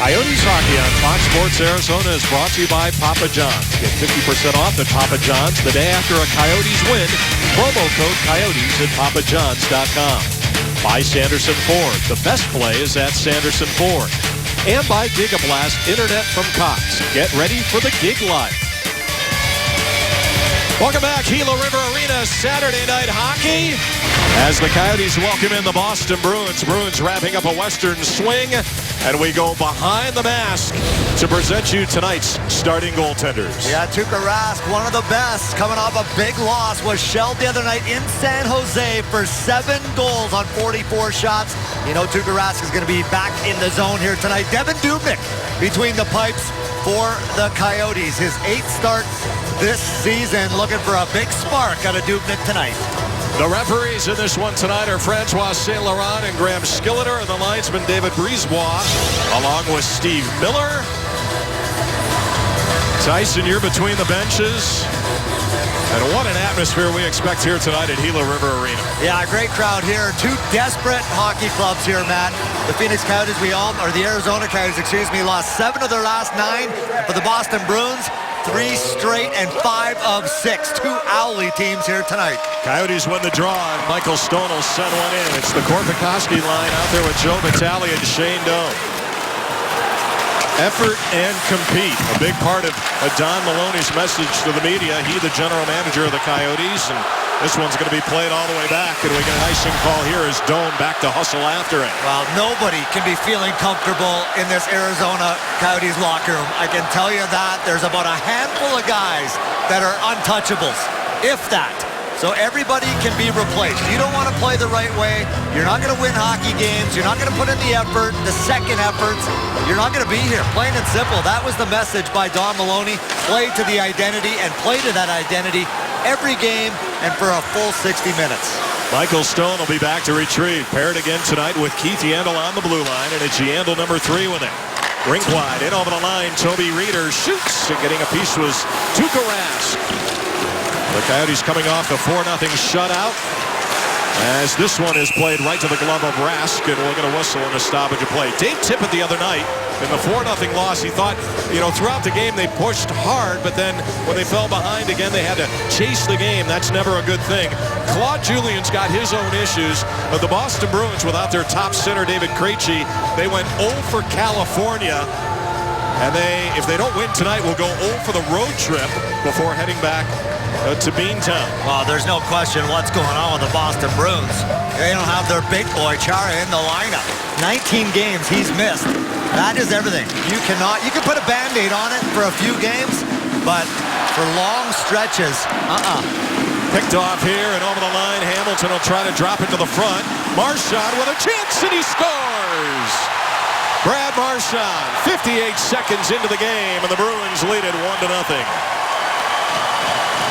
Coyotes hockey on Fox Sports Arizona is brought to you by Papa John's. Get 50% off at Papa John's the day after a Coyotes win. Promo code Coyotes at papajohns.com. By Sanderson Ford. The best play is at Sanderson Ford. And by Gigablast Internet from Cox. Get ready for the gig life. Welcome back, Gila River Arena, Saturday night hockey. As the Coyotes welcome in the Boston Bruins. Bruins wrapping up a Western swing. And we go behind the mask to present you tonight's starting goaltenders. Yeah, Tuukka Rask, one of the best, coming off a big loss, was shelled the other night in San Jose for 7 goals on 44 shots. You know Tuukka Rask is going to be back in the zone here tonight. Devan Dubnyk between the pipes for the Coyotes. His 8th start this season, looking for a big spark out of Dubnyk tonight. The referees in this one tonight are Francois St. Laurent and Graham Skilleter, and the linesman David Brisebois, along with Steve Miller. Tyson, you're between the benches. And what an atmosphere we expect here tonight at Gila River Arena. Yeah, a great crowd here. 2 desperate hockey clubs here, Matt. The Phoenix Coyotes, or the Arizona Coyotes, lost 7 of their last 9. For the Boston Bruins, 3 straight and 5 of 6. 2 Owly teams here tonight. Coyotes win the draw, and Michael Stone will send one in. It's the Korpikoski line out there with Joe Vitale and Shane Doan. Effort and compete. A big part of Don Maloney's message to the media. He, the general manager of the Coyotes, and this one's going to be played all the way back. And we get an icing call here as Doan back to hustle after it. Well, nobody can be feeling comfortable in this Arizona Coyotes locker room. I can tell you that. There's about a handful of guys that are untouchables, if that. So everybody can be replaced. You don't want to play the right way. You're not going to win hockey games. You're not going to put in the effort, the second efforts. You're not going to be here. Plain and simple. That was the message by Don Maloney. Play to the identity and play to that identity every game and for a full 60 minutes. Michael Stone will be back to retrieve. Paired again tonight with Keith Yandle on the blue line, and it's Yandle number 3 with it. Rink wide, in over the line. Toby Reeder shoots, and getting a piece was Tuukka Rask. The Coyotes coming off the 4-0 shutout, as this one is played right to the glove of Rask, and we're going to whistle in a stoppage of play. Dave Tippett the other night in the 4-0 loss, he thought, throughout the game they pushed hard, but then when they fell behind again, they had to chase the game. That's never a good thing. Claude Julien's got his own issues, but the Boston Bruins, without their top center, David Krejci, they went 0 for California. And if they don't win tonight, will go 0 for the road trip before heading back to Beantown. Well, there's no question what's going on with the Boston Bruins. They don't have their big boy Chara in the lineup. 19 games he's missed. That is everything. You can put a Band-Aid on it for a few games, but for long stretches, Picked off here and over the line. Hamilton will try to drop it to the front. Marchand with a chance, and he scores! Brad Marchand, 58 seconds into the game, and the Bruins lead it 1-0.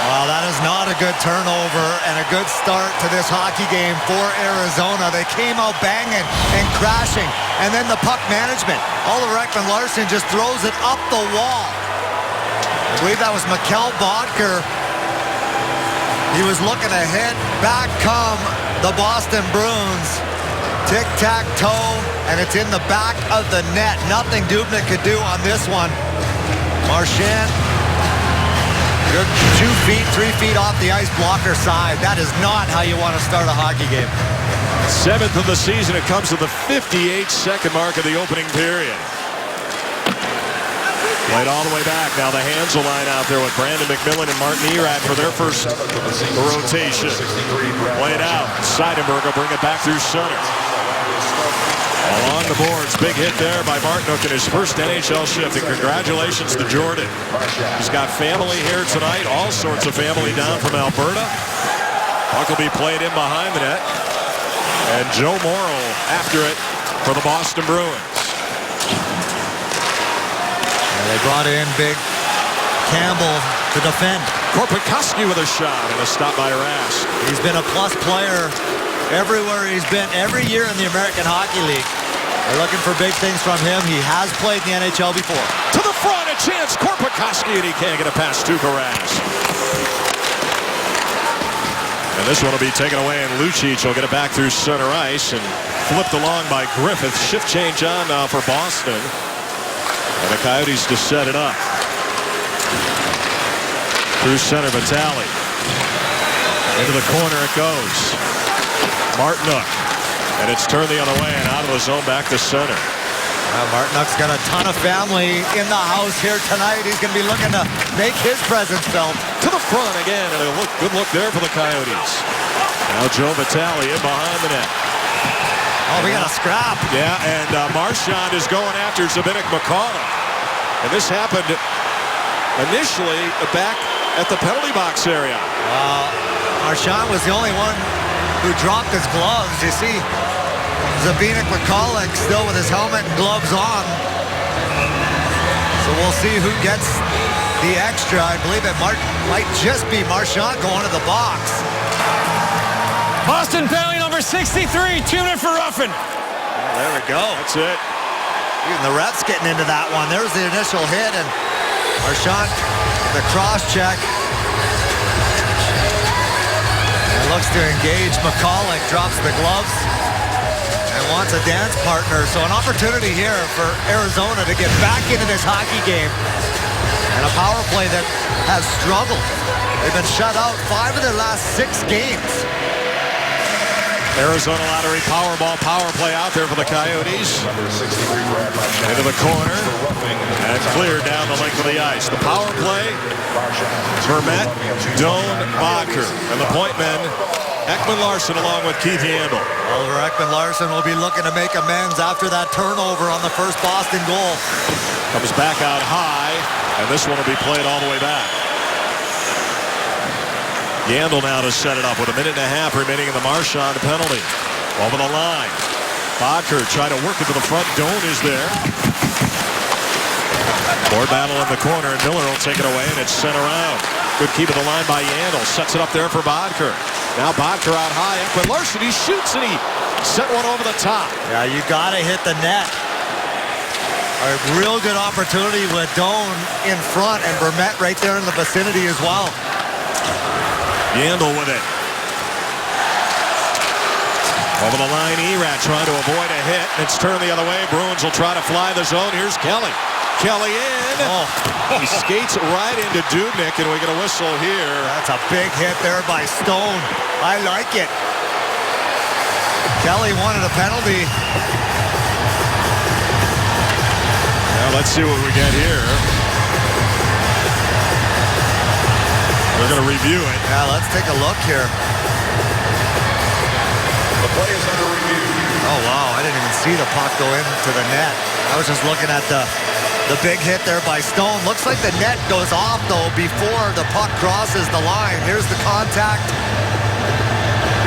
Well, that is not a good turnover and a good start to this hockey game for Arizona. They came out banging and crashing, and then the puck management. Oliver Ekman-Larsson just throws it up the wall. I believe that was Mikkel Boedker. He was looking ahead. Back come the Boston Bruins. Tic-tac-toe, and it's in the back of the net. Nothing Dubnyk could do on this one. Marchand, good 2 feet, 3 feet off the ice blocker side. That is not how you want to start a hockey game. 7th of the season. It comes to the 58-second mark of the opening period. Played all the way back. Now the Hansel line out there with Brandon McMillan and Martin Erat for their first rotation. Played out. Seidenberg will bring it back through center. Along the boards, big hit there by Martinook in his first NHL shift, and congratulations to Jordan. He's got family here tonight, all sorts of family down from Alberta. Puck will be played in behind the net, and Joe Morrow after it for the Boston Bruins. And they brought in big Campbell to defend. Korpikoski with a shot and a stop by Rask. He's been a plus player everywhere he's been, every year in the American Hockey League. They're looking for big things from him. He has played in the NHL before. To the front, a chance, Korpikoski, and he can't get it past Tuukka Rask. And this one will be taken away, and Lucic will get it back through center ice and flipped along by Griffith. Shift change on now for Boston. And the Coyotes to set it up. Through center, Vitale. Into the corner it goes. Martinook. And it's turned the other way and out of the zone back to center. Martinook's got a ton of family in the house here tonight. He's going to be looking to make his presence felt. To the front again, and a good look there for the Coyotes. Now Joe Vitale in behind the net. Oh, we got a scrap. Yeah, and Marchand is going after Zbynek McCulloch. And this happened initially back at the penalty box area. Marchand was the only one who dropped his gloves. You see Zbynek McCulloch still with his helmet and gloves on. So we'll see who gets the extra. I believe it might just be Marchand going to the box. Boston penalty number 63, 2 minutes for roughing. There we go. That's it. Even the ref's getting into that one. There's the initial hit, and Marchand, the cross check. And looks to engage McCulloch, drops the gloves, and wants a dance partner. So an opportunity here for Arizona to get back into this hockey game. And a power play that has struggled. They've been shut out 5 of their last 6 games. Arizona Lottery Powerball power play out there for the Coyotes. Into the corner. And cleared down the length of the ice. The power play, Vermette, Doan, Bodker. And the point men, Ekman-Larsson along with Keith Yandle. Oliver Ekman-Larsson will be looking to make amends after that turnover on the first Boston goal. Comes back out high, and this one will be played all the way back. Yandle now to set it up with 1.5 minutes remaining in the Marchand penalty. Over the line. Bodker trying to work it to the front. Doan is there. Board battle in the corner, and Miller will take it away, and it's sent around. Good keep of the line by Yandle. Sets it up there for Bodker. Now Bodker out high. Ekman-Larsson, he shoots, and he sent one over the top. Yeah, you got to hit the net. A real good opportunity with Doan in front, and Vermette right there in the vicinity as well. Yandle with it. Over the line, Erat trying to avoid a hit. It's turned the other way. Bruins will try to fly the zone. Here's Kelly. Kelly in. Oh. He skates right into Dubnyk, and we get a whistle here. That's a big hit there by Stone. I like it. Kelly wanted a penalty. Now let's see what we get here. We're going to review it. Yeah, let's take a look here. The play is under review. Oh, wow. I didn't even see the puck go into the net. I was just looking at the big hit there by Stone. Looks like the net goes off, though, before the puck crosses the line. Here's the contact.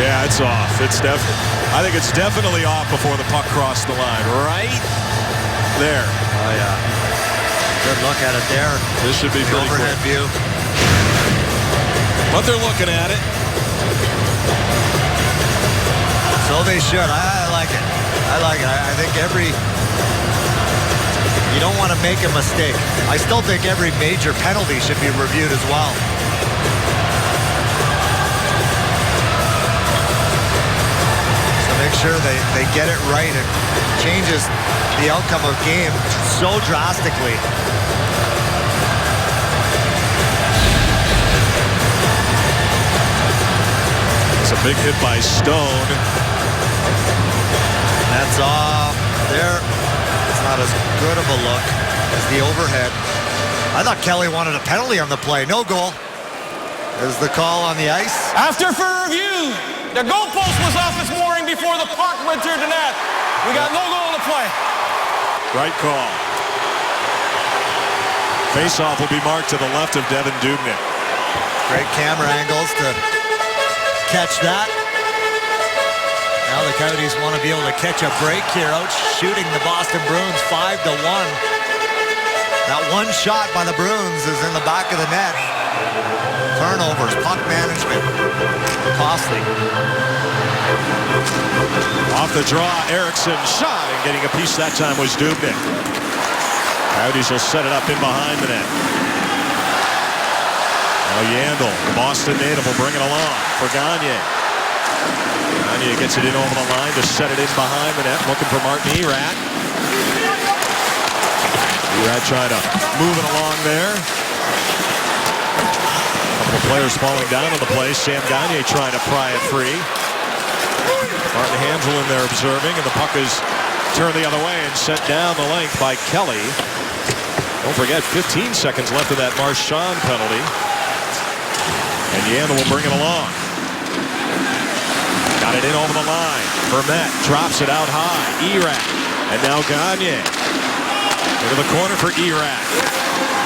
Yeah, it's off. I think it's definitely off before the puck crossed the line. Right there. Oh, yeah. Good look at it there. This should be pretty overhead quick. view. But they're looking at it. So they should. I like it. I like it. I think you don't want to make a mistake. I still think every major penalty should be reviewed as well. So make sure they get it right. It changes the outcome of game so drastically. It's a big hit by Stone. That's off there. It's not as good of a look as the overhead. I thought Kelly wanted a penalty on the play. No goal. There's the call on the ice. After for review, the goalpost was off its mooring before the puck went through the net. We got no goal to play. Right call. Face-off will be marked to the left of Devan Dubnyk. Great camera angles to catch that. Now the Coyotes want to be able to catch a break here, out shooting the Boston Bruins 5-1. That one shot by the Bruins is in the back of the net. Turnovers, puck management, costly. Off the draw, Eriksson shot, and getting a piece that time was Dubnyk. Coyotes will set it up in behind the net. Now Yandle, the Boston native, will bring it along for Gagne. Gagne gets it in over the line to set it in behind the net, looking for Martin Erat. Brad trying to move it along there. A couple of players falling down on the play. Sam Gagner trying to pry it free. Martin Hanzal in there observing, and the puck is turned the other way and sent down the length by Kelly. Don't forget, 15 seconds left of that Marchand penalty. And Yandel will bring it along. Got it in over the line. Vermette drops it out high. Erat. And now Gagner. Into the corner for Erat.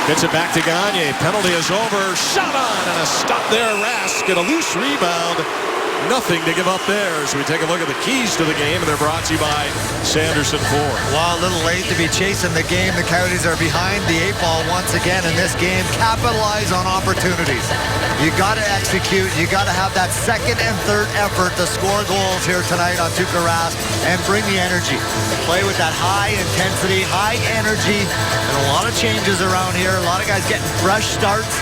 Gets it back to Gagner. Penalty is over. Shot on and a stop there. Rask get a loose rebound. Nothing to give up there as we take a look at the keys to the game, and they're brought to you by Sanderson Ford. Well, a little late to be chasing the game. The Coyotes are behind the 8 ball once again in this game. Capitalize on opportunities. You got to execute. You got to have that second and third effort to score goals here tonight on Tuukka Rask and bring the energy. Play with that high intensity, high energy, and a lot of changes around here. A lot of guys getting fresh starts.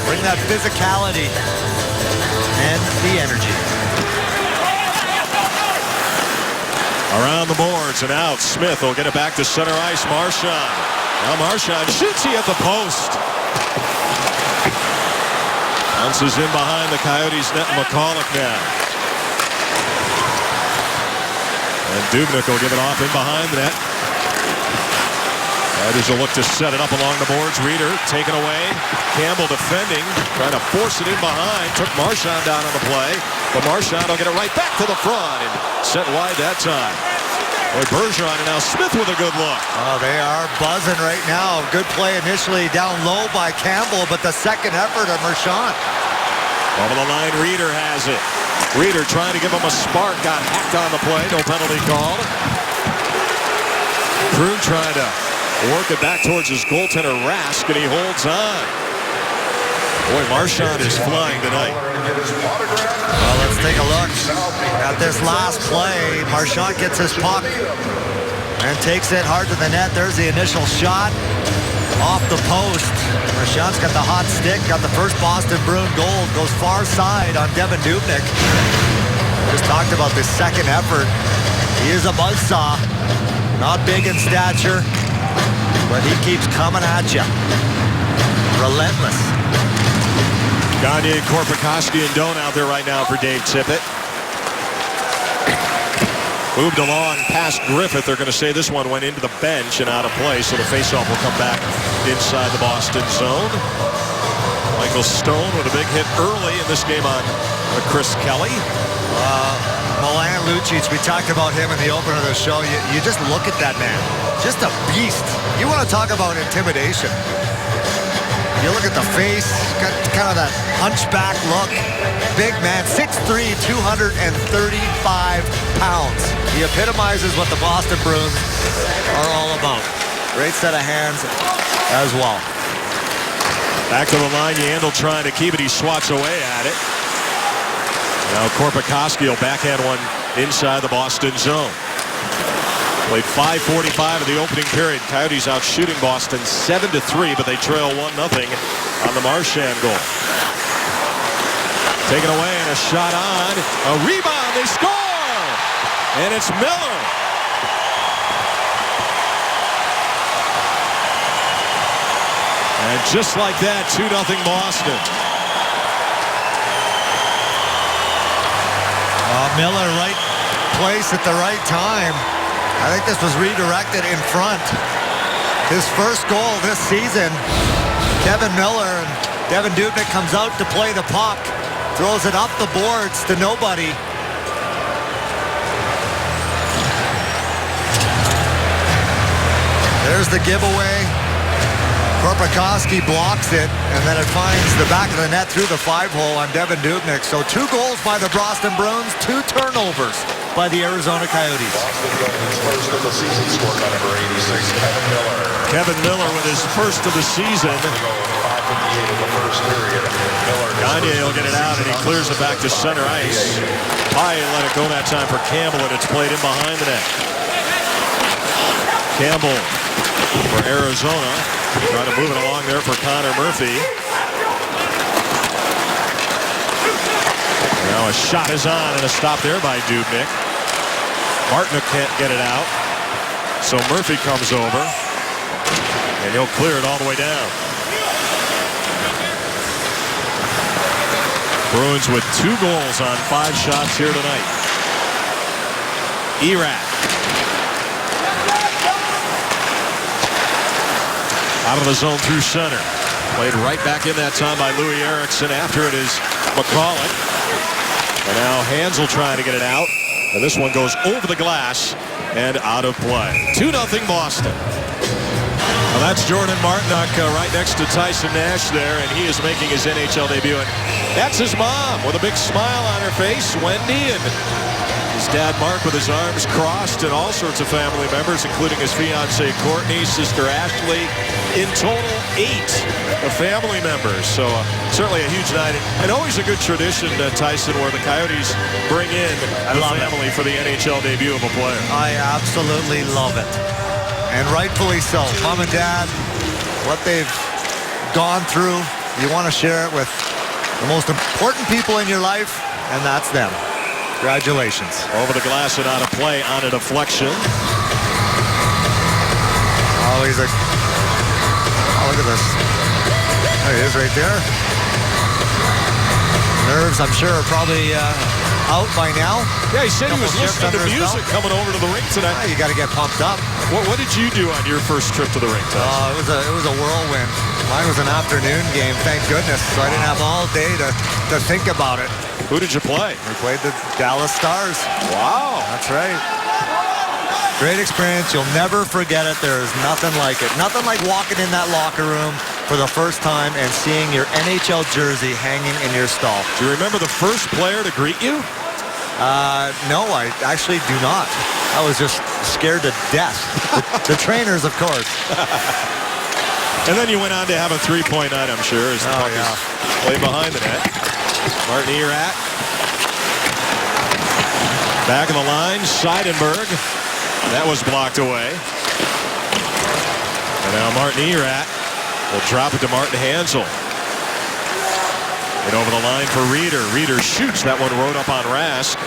Bring that physicality and the energy. Around the boards and out. Smith will get it back to center ice. Marchand. Now Marchand shoots. He at the post. Bounces in behind the Coyotes net. McCulloch now. And Dubnyk will give it off in behind the net. Coyotes will look to set it up along the boards. Reeder taken away. Campbell defending. Trying to force it in behind. Took Marchand down on the play. But Marchand will get it right back to the front. And set wide that time. Boy, Bergeron and now Smith with a good look. Oh, they are buzzing right now. Good play initially down low by Campbell, but the second effort of Marchand. Over the line, Reeder has it. Reeder trying to give him a spark. Got hacked on the play. No penalty called. Krug trying to work it back towards his goaltender Rask, and he holds on. Boy, Marchand is flying tonight. Well, let's take a look at this last play. Marchand gets his puck and takes it hard to the net. There's the initial shot off the post. Marchand's got the hot stick, got the first Boston Bruin goal. Goes far side on Devan Dubnyk. Just talked about this second effort. He is a buzzsaw. Not big in stature, but he keeps coming at you. Relentless. Gagner, Korpikoski, and Doan out there right now for Dave Tippett. Moved along past Griffith. They're going to say this one went into the bench and out of play, so the faceoff will come back inside the Boston zone. Michael Stone with a big hit early in this game on Chris Kelly. Milan Lucic, we talked about him in the opener of the show. You just look at that man. Just a beast. You want to talk about intimidation. You look at the face, got kind of that hunchback look. Big man, 6'3", 235 pounds. He epitomizes what the Boston Bruins are all about. Great set of hands as well. Back to the line, Yandel trying to keep it. He swats away at it. Now Korpikoski will backhand one inside the Boston zone. Played 5:45 of the opening period. Coyotes out shooting Boston 7-3, but they trail 1-0 on the Marchand goal. Taken away and a shot on. A rebound. They score! And it's Miller. And just like that, 2-0 Boston. Miller, right place at the right time. I think this was redirected in front. His first goal this season. Kevin Miller and Devan Dubnyk comes out to play the puck. Throws it up the boards to nobody. There's the giveaway. Korpikoski blocks it, and then it finds the back of the net through the 5-hole on Devan Dubnyk. So 2 goals by the Boston Bruins, 2 turnovers by the Arizona Coyotes. Boston Bruins first of the season scored by number 86, Kevin Miller. Kevin Miller with his first of the season. 5:58 in the first period. Gagner will get it out, and he clears it back to center ice. High and let it go that time for Campbell, and it's played in behind the net. Campbell for Arizona. Trying to move it along there for Connor Murphy. Now a shot is on and a stop there by Dubnyk. Martinook can't get it out. So Murphy comes over. And he'll clear it all the way down. Bruins with 2 goals on 5 shots here tonight. Erat. Out of the zone through center. Played right back in that time by Louis Eriksson. After it is McCulloch. And now Hansel trying to get it out. And this one goes over the glass and out of play. 2-0 Boston. Well, that's Jordan Martinook right next to Tyson Nash there, and he is making his NHL debut. And that's his mom with a big smile on her face, Wendy, and his dad Mark with his arms crossed, and all sorts of family members, including his fiancee Courtney, sister Ashley. In total, 8 family members. So certainly a huge night, and always a good tradition, Tyson, where the Coyotes bring in the family for the NHL debut of a player. I absolutely love it. And rightfully so. Mom and Dad, what they've gone through, you want to share it with the most important people in your life, and that's them. Congratulations. Over the glass and out of play on a deflection. Oh, he's like, oh, look at this. There he is right there. Nerves, I'm sure, are probably out by now. Yeah, he said he was listening to music coming over to the rink tonight. You got to get pumped up. What did you do on your first trip to the rink, Tyson? It was a whirlwind. Mine was an afternoon game, thank goodness. So I didn't have all day to think about it. Who did you play? We played the Dallas Stars. Wow. That's right. Great experience. You'll never forget it. There is nothing like it. Nothing like walking in that locker room for the first time and seeing your NHL jersey hanging in your stall. Do you remember the first player to greet you? No, I actually do not. I was just scared to death. The trainers, of course. And then you went on to have a 3-point night, I'm sure, as the puck is played behind the net. Martin Erat. Back of the line, Seidenberg. That was blocked away. And now Martin Erat will drop it to Martin Hansel. And over the line for Reeder. Reeder shoots. That one rode up on Rask.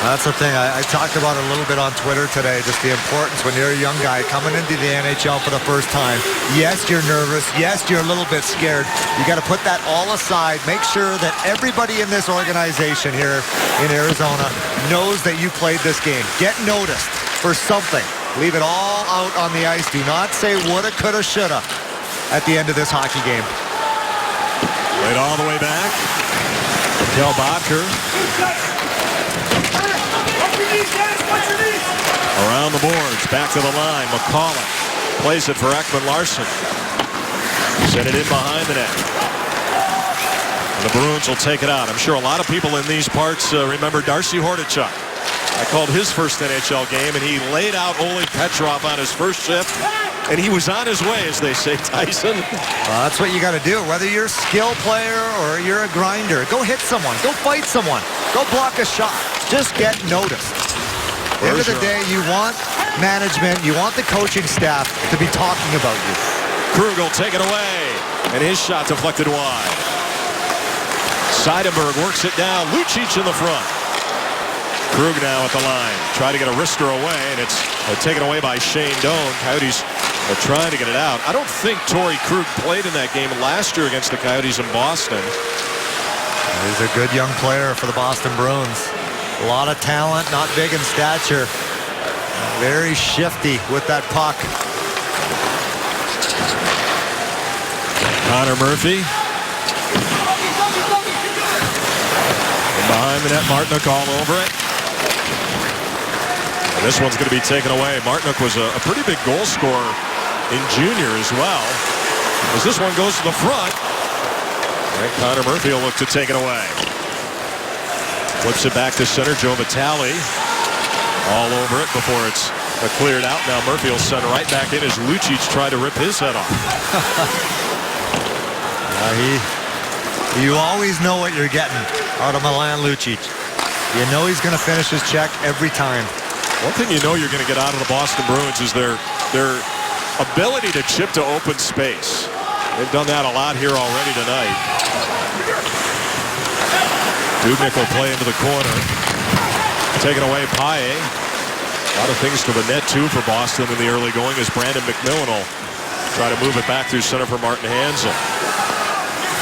That's the thing. I talked about it a little bit on Twitter today, just the importance when you're a young guy coming into the NHL for the first time. Yes, you're nervous. Yes, you're a little bit scared. You got to put that all aside. Make sure that everybody in this organization here in Arizona knows that you played this game. Get noticed for something. Leave it all out on the ice. Do not say woulda, coulda, shoulda at the end of this hockey game. Played all the way back. Kel Bottker. Around the boards, back to the line. McCulloch plays it for Ekman-Larsson. Send it in behind the net. And the Bruins will take it out. I'm sure a lot of people in these parts remember Darcy Hordichuk. I called his first NHL game, and he laid out Ole Petrov on his first shift, and he was on his way, as they say, Tyson. Well, that's what you got to do. Whether you're a skill player or you're a grinder, go hit someone. Go fight someone. Go block a shot. Just get noticed. At the end of the day, you want management, you want the coaching staff to be talking about you. Krug will take it away, and his shot deflected wide. Seidenberg works it down. Lucic in the front. Krug now at the line. Try to get a wrister away, and it's taken away by Shane Doan. Coyotes are trying to get it out. I don't think Torrey Krug played in that game last year against the Coyotes in Boston. He's a good young player for the Boston Bruins. A lot of talent, not big in stature. Very shifty with that puck. Connor Murphy. And behind the net, Martinook all over it. And this one's going to be taken away. Martinook was a pretty big goal scorer in junior as well. As this one goes to the front, and Connor Murphy will look to take it away. Flips it back to center. Joe Vitale all over it before it's cleared out. Now Murphy will send right back in as Lucic tried to rip his head off. You always know what you're getting out of Milan Lucic. You know he's going to finish his check every time. One thing you know you're going to get out of the Boston Bruins is their ability to chip to open space. They've done that a lot here already tonight. Dubnyk will play into the corner. Taking away Paille. A lot of things to the net, too, for Boston in the early going as Brandon McMillan will Try to move it back through center for Martin Hanzal.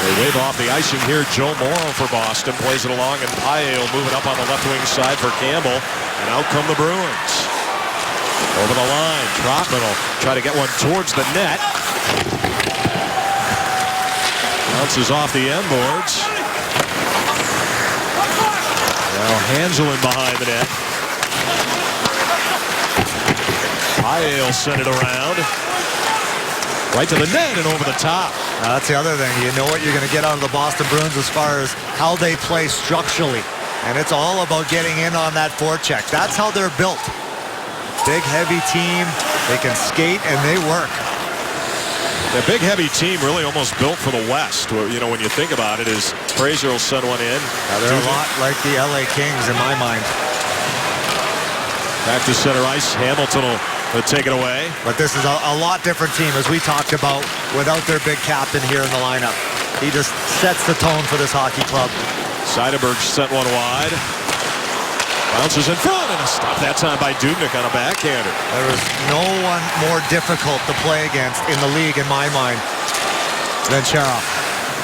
They wave off the icing here. Joe Morrow for Boston plays it along, and Paille will move it up on the left wing side for Campbell. And out come the Bruins. Over the line, Trotman will try to get one towards the net. Bounces off the end boards. Now Hanzal in behind the net. Paille sent it around. Right to the net and over the top. That's the other thing. You know what you're going to get out of the Boston Bruins as far as how they play structurally. And it's all about getting in on that forecheck. That's how they're built. Big, heavy team. They can skate and they work. The big, heavy team really almost built for the West. You know, when you think about it, is Fraser will send one in. They're a lot like the LA Kings in my mind. Back to center ice. Hamilton will take it away. But this is a lot different team, as we talked about, without their big captain here in the lineup. He just sets the tone for this hockey club. Seidenberg sent one wide. Bounces in front, and a stop that time by Dubnyk on a backhander. There was no one more difficult to play against in the league, in my mind, than Cherov.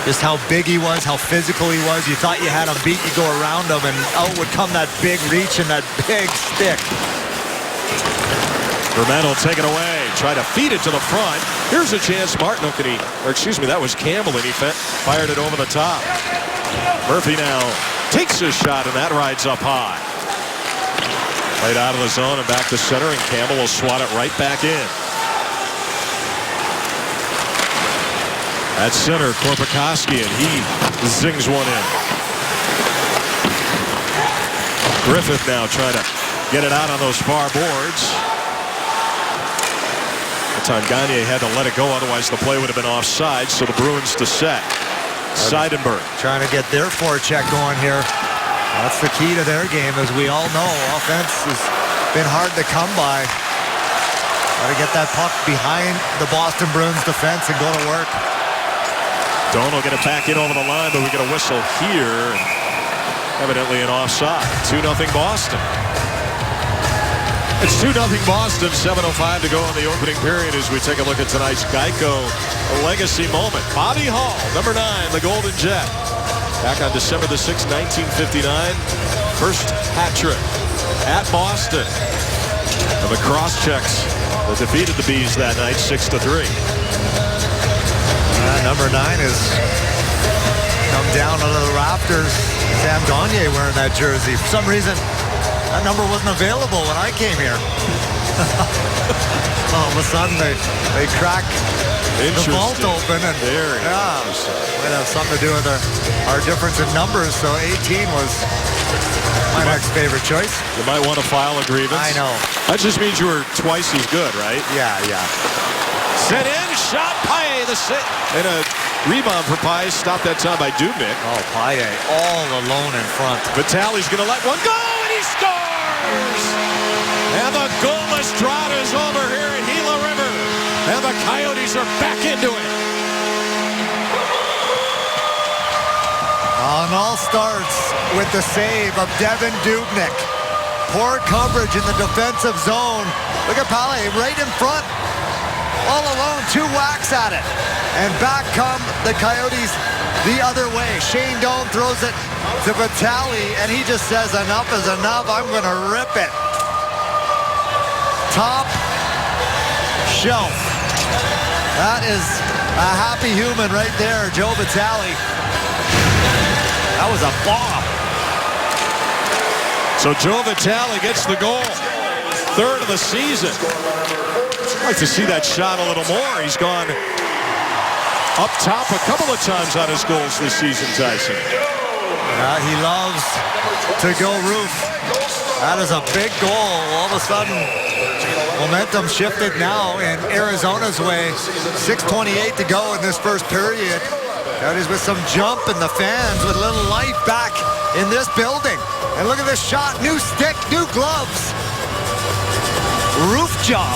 Just how big he was, how physical he was. You thought you had him beat, you go around him, and out would come that big reach and that big stick. Vermette will take it away, try to feed it to the front. Here's a chance. Martin, that was Campbell, and he fired it over the top. Murphy now takes a shot, and that rides up high. Played out of the zone and back to center, and Campbell will swat it right back in. At center, Korpikoski, and he zings one in. Griffith now trying to get it out on those far boards. That time Gagne had to let it go, otherwise the play would have been offside, so the Bruins to set. Seidenberg trying to get their forecheck going here. That's the key to their game, as we all know. Offense has been hard to come by. Got to get that puck behind the Boston Bruins defense and go to work. Doan will get it back in over the line, but we get a whistle here. Evidently an offside. 2-0 Boston. It's 2-0 Boston. 7:05 to go in the opening period as we take a look at tonight's Geico legacy moment. Bobby Hall, number 9, the Golden Jet. Back on December the 6th, 1959. First hat trick at Boston. And the cross-checks that defeated the Bees that night, 6-3. Number 9 has come down out of the rafters. Sam Gagner wearing that jersey. For some reason, that number wasn't available when I came here. All of a sudden, they crack the vault open, and might have something to do with our difference in numbers. So 18 was my next favorite choice. You might want to file a grievance. I know. That just means you were twice as good, right? Yeah. Set in, shot, Paille, the sit, and a rebound for Paille, stopped that time by Dubnyk. Oh, Paille all alone in front. Vitaly's going to let one go, and he scores! And the goalless drought is over here at Gila River, and the Coyotes are back into it. And all starts with the save of Devan Dubnyk. Poor coverage in the defensive zone. Look at Paille right in front. All alone, 2 whacks at it. And back come the Coyotes the other way. Shane Doan throws it to Vitaly, and he just says, enough is enough. I'm going to rip it. Top shelf. That is a happy human right there, Joe Vitaly. That was a bomb. So Joe Vitaly gets the goal. 3rd of the season. I'd like to see that shot a little more. He's gone up top a couple of times on his goals this season, Tyson. He loves to go roof. That is a big goal. All of a sudden, momentum shifted now in Arizona's way. 6:28 to go in this first period. That is with some jump, and the fans with a little life back in this building. And look at this shot. New stick, new gloves. Roof job.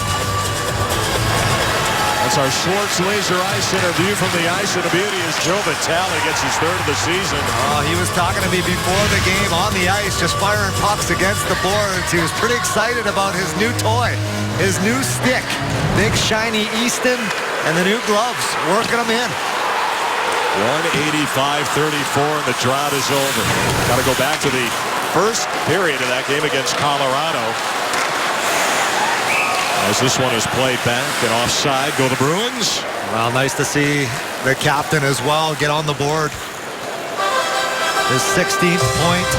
That's our Schwartz Laser Ice interview from the ice, and the beauty is Joe Vitaly gets his 3rd of the season. He was talking to me before the game on the ice, just firing pucks against the boards. He was pretty excited about his new toy, his new stick. Big shiny Easton And the new gloves, working them in. 185-34, and the drought is over. Got to go back to the first period of that game against Colorado. As this one is played back and offside, go the Bruins. Well, nice to see the captain as well get on the board. His 16th point.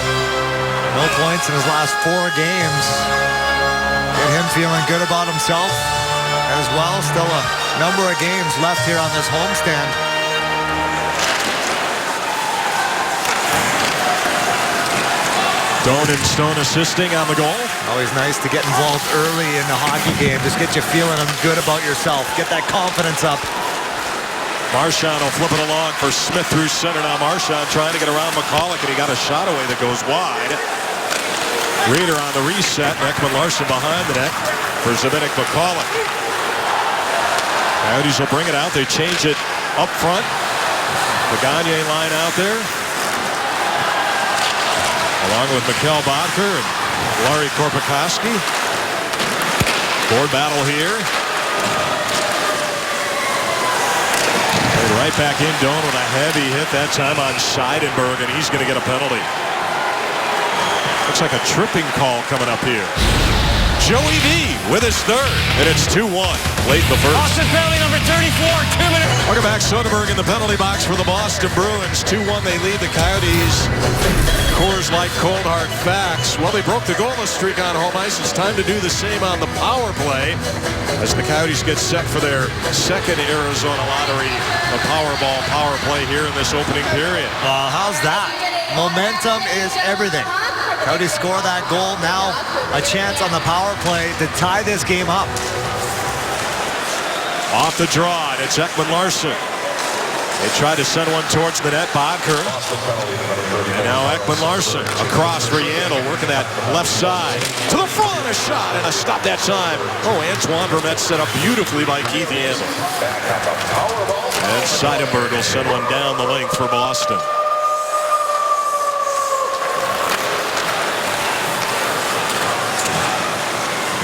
No points in his last 4 games. Get him feeling good about himself as well. Still a number of games left here on this homestand. Doan and Stone assisting on the goal. Always nice to get involved early in the hockey game. Just get you feeling good about yourself. Get that confidence up. Marchand will flip it along for Smith through center. Now Marchand trying to get around McCulloch, and he got a shot away that goes wide. Reeder on the reset. Ekman Larsson behind the net for Zbynek McCulloch. Coyotes will bring it out. They change it up front. The Gagne line out there, along with Mikkel Boedker and Larry Korpikoski. Board battle here. And right back in, Doan with a heavy hit that time on Seidenberg, and he's going to get a penalty. Looks like a tripping call coming up here. Joey V with his third, and it's 2-1 late in the first. Boston penalty number 34, 2 minutes. Welcome back. Soderberg in the penalty box for the Boston Bruins. 2-1, they lead the Coyotes. Coors Light Cold Hard Facts. Well, they broke the goalless streak on home ice. It's time to do the same on the power play as the Coyotes get set for their second Arizona Lottery, the Powerball power play here in this opening period. How's that? Momentum is everything. Coyotes score that goal. Now a chance on the power play to tie this game up. Off the draw, and it's Ekman Larsson. They tried to send one towards the net, Boedker. And now Ekman Larsson across for Yandel, working that left side. To the front, a shot, and a stop that time. Oh, Antoine Vermette set up beautifully by Keith Yandel. And Seidenberg will send one down the length for Boston.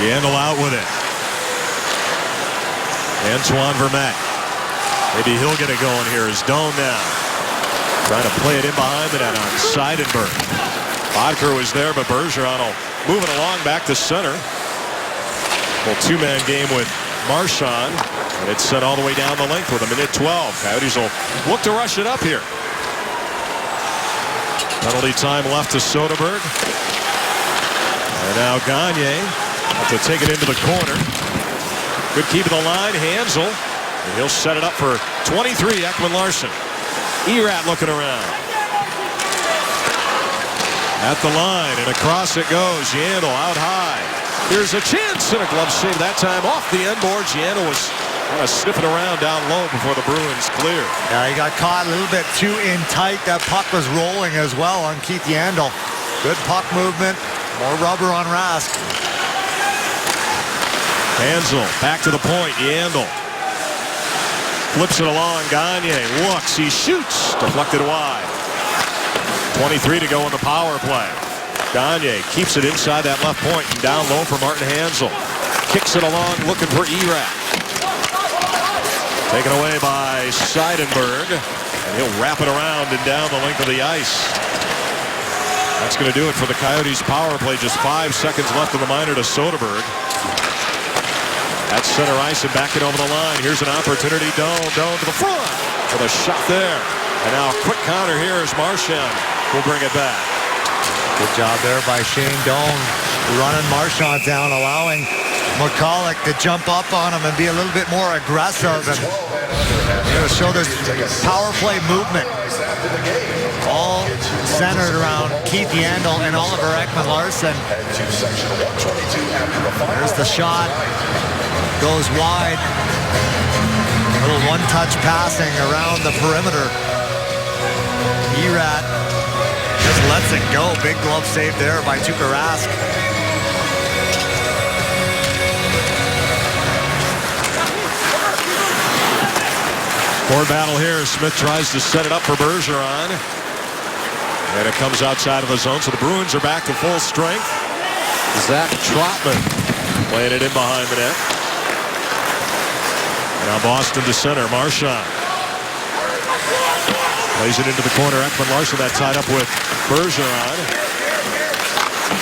Yandel out with it. Antoine Vermette. Maybe he'll get it going here as Doan now. Trying to play it in behind the net on Seidenberg. Boedker was there, but Bergeron will move it along back to center. Well, 2-man game with Marchand. And it's sent all the way down the length with a minute 12. Coyotes will look to rush it up here. Penalty time left to Soderberg. And now Gagne have to take it into the corner. Good keep of the line, Hansel. And he'll set it up for 23, Ekman Larsson. Erat looking around. At the line, and across it goes. Yandel out high. Here's a chance, and a glove save that time off the end boards. Yandel was kind of sniffing around down low before the Bruins clear. Yeah, he got caught a little bit too in tight. That puck was rolling as well on Keith Yandel. Good puck movement. More rubber on Rask. Hansel back to the point. Yandel flips it along. Gagne looks. He shoots. Deflected wide. 23 to go in the power play. Gagne keeps it inside that left point and down low for Martin Hansel. Kicks it along, looking for Erat. Taken away by Seidenberg, and he'll wrap it around and down the length of the ice. That's going to do it for the Coyotes power play. Just 5 seconds left in the minor to Soderberg. At center ice and back it over the line. Here's an opportunity. Doan to the front with a shot there. And now a quick counter here as Marchand will bring it back. Good job there by Shane Doan, running Marchand down, allowing McCulloch to jump up on him and be a little bit more aggressive and show this power play movement. All centered around Keith Yandel and Oliver Ekman Larsson. There's the shot. Goes wide. A little one-touch passing around the perimeter. Erat just lets it go. Big glove save there by Tuukka Rask. Board battle here. Smith tries to set it up for Bergeron. And it comes outside of the zone, so the Bruins are back to full strength. Zach Trotman playing it in behind the net. Now Boston to center. Marchand plays it into the corner. Ekman-Larsson, that tied up with Bergeron.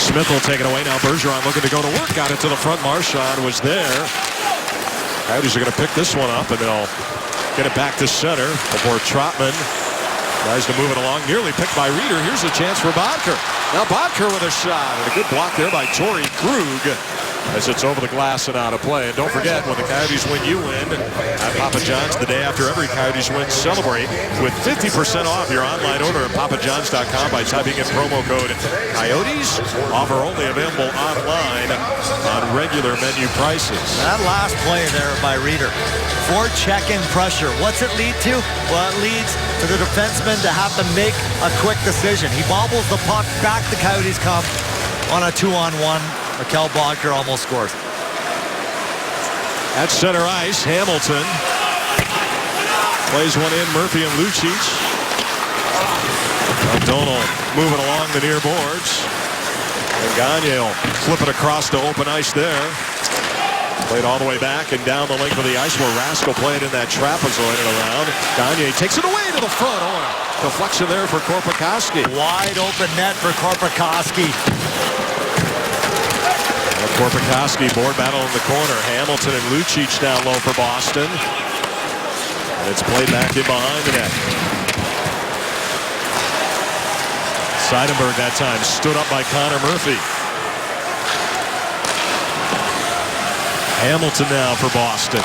Smith will take it away. Now Bergeron looking to go to work. Got it to the front. Marchand was there. Coyotes are going to pick this one up, and they'll get it back to center before Trotman tries to move it along. Nearly picked by Reeder. Here's a chance for Bodker. Now Bodker with a shot. And a good block there by Torrey Krug as it's over the glass and out of play. And don't forget, when the Coyotes win, you win. At Papa John's, the day after every Coyotes win, celebrate with 50% off your online order at papajohns.com by typing in promo code Coyotes. Offer only available online on regular menu prices. That last play there by Reeder. Forecheck-in pressure. What's it lead to? Well, it leads to the defenseman to have to make a quick decision. He bobbles the puck, back the Coyotes come on a 2-on-1. Mikkel Bodker almost scores. At center ice, Hamilton plays one in. Murphy and Lucic. O'Donnell moving along the near boards. And Gagne will flip it across to open ice there. Played all the way back and down the length of the ice where Raskol played in that trapezoid and around. Gagne takes it away to the front. Oh, deflection there for Korpikoski. Wide open net for Korpikoski. Korpikoski, board battle in the corner. Hamilton and Lucic down low for Boston. And it's played back in behind the net. Seidenberg that time stood up by Connor Murphy. Hamilton now for Boston.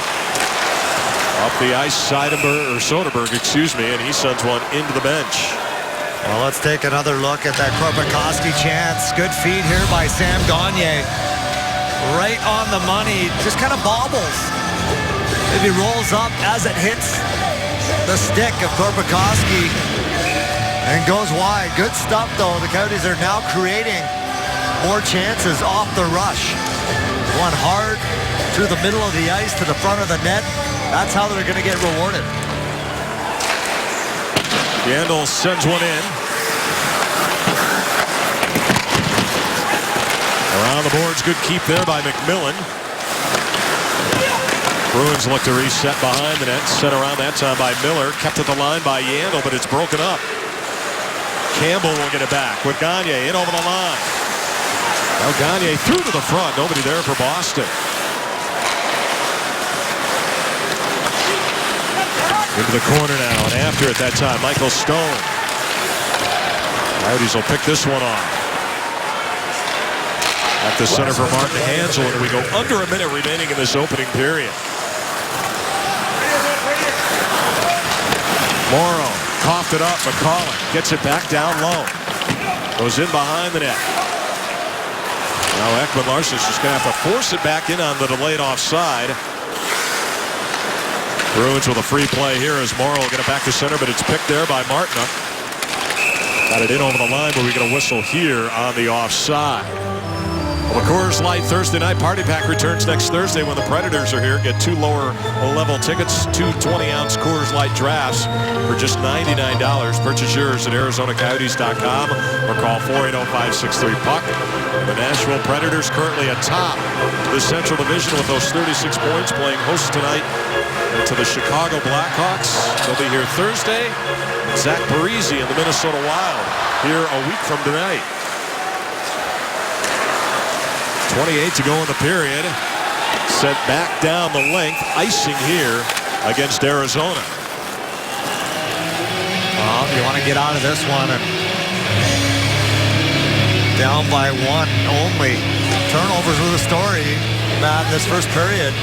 Up the ice, Soderberg, excuse me, and he sends one into the bench. Well, let's take another look at that Korpikoski chance. Good feed here by Sam Gagne. Right on the money, just kind of bobbles. Maybe rolls up as it hits the stick of Korpikoski and goes wide. Good stuff, though. The Coyotes are now creating more chances off the rush. One hard through the middle of the ice to the front of the net. That's how they're going to get rewarded. Yandel sends one in. Around the boards, good keep there by McMillan. Bruins look to reset behind the net. Sent around that time by Miller. Kept at the line by Yandel, but it's broken up. Campbell will get it back with Gagne in over the line. Now Gagne through to the front. Nobody there for Boston. Into the corner now, and after at that time, Michael Stone. Coyotes will pick this one off. At the center for Martin Hanzal, and we go under a minute remaining in this opening period. Morrow coughed it up. McCulloch gets it back down low. Goes in behind the net. Now Ekman-Larsson's just going to have to force it back in on the delayed offside. Bruins with a free play here as Morrow will get it back to center, but it's picked there by Martinook. Got it in over the line, but we get a whistle here on the offside. Well, the Coors Light Thursday Night Party Pack returns next Thursday when the Predators are here. Get 2 lower level tickets, 2 20-ounce Coors Light drafts for just $99. Purchase yours at ArizonaCoyotes.com or call 480-563-PUCK. The Nashville Predators currently atop the Central Division with those 36 points, playing host tonight to the Chicago Blackhawks. They'll be here Thursday. Zach Parise and the Minnesota Wild here a week from tonight. 28 to go in the period. Sent back down the length. Icing here against Arizona. Well, you want to get out of this one and down by 1 only. Turnovers were the story, Matt, this first period.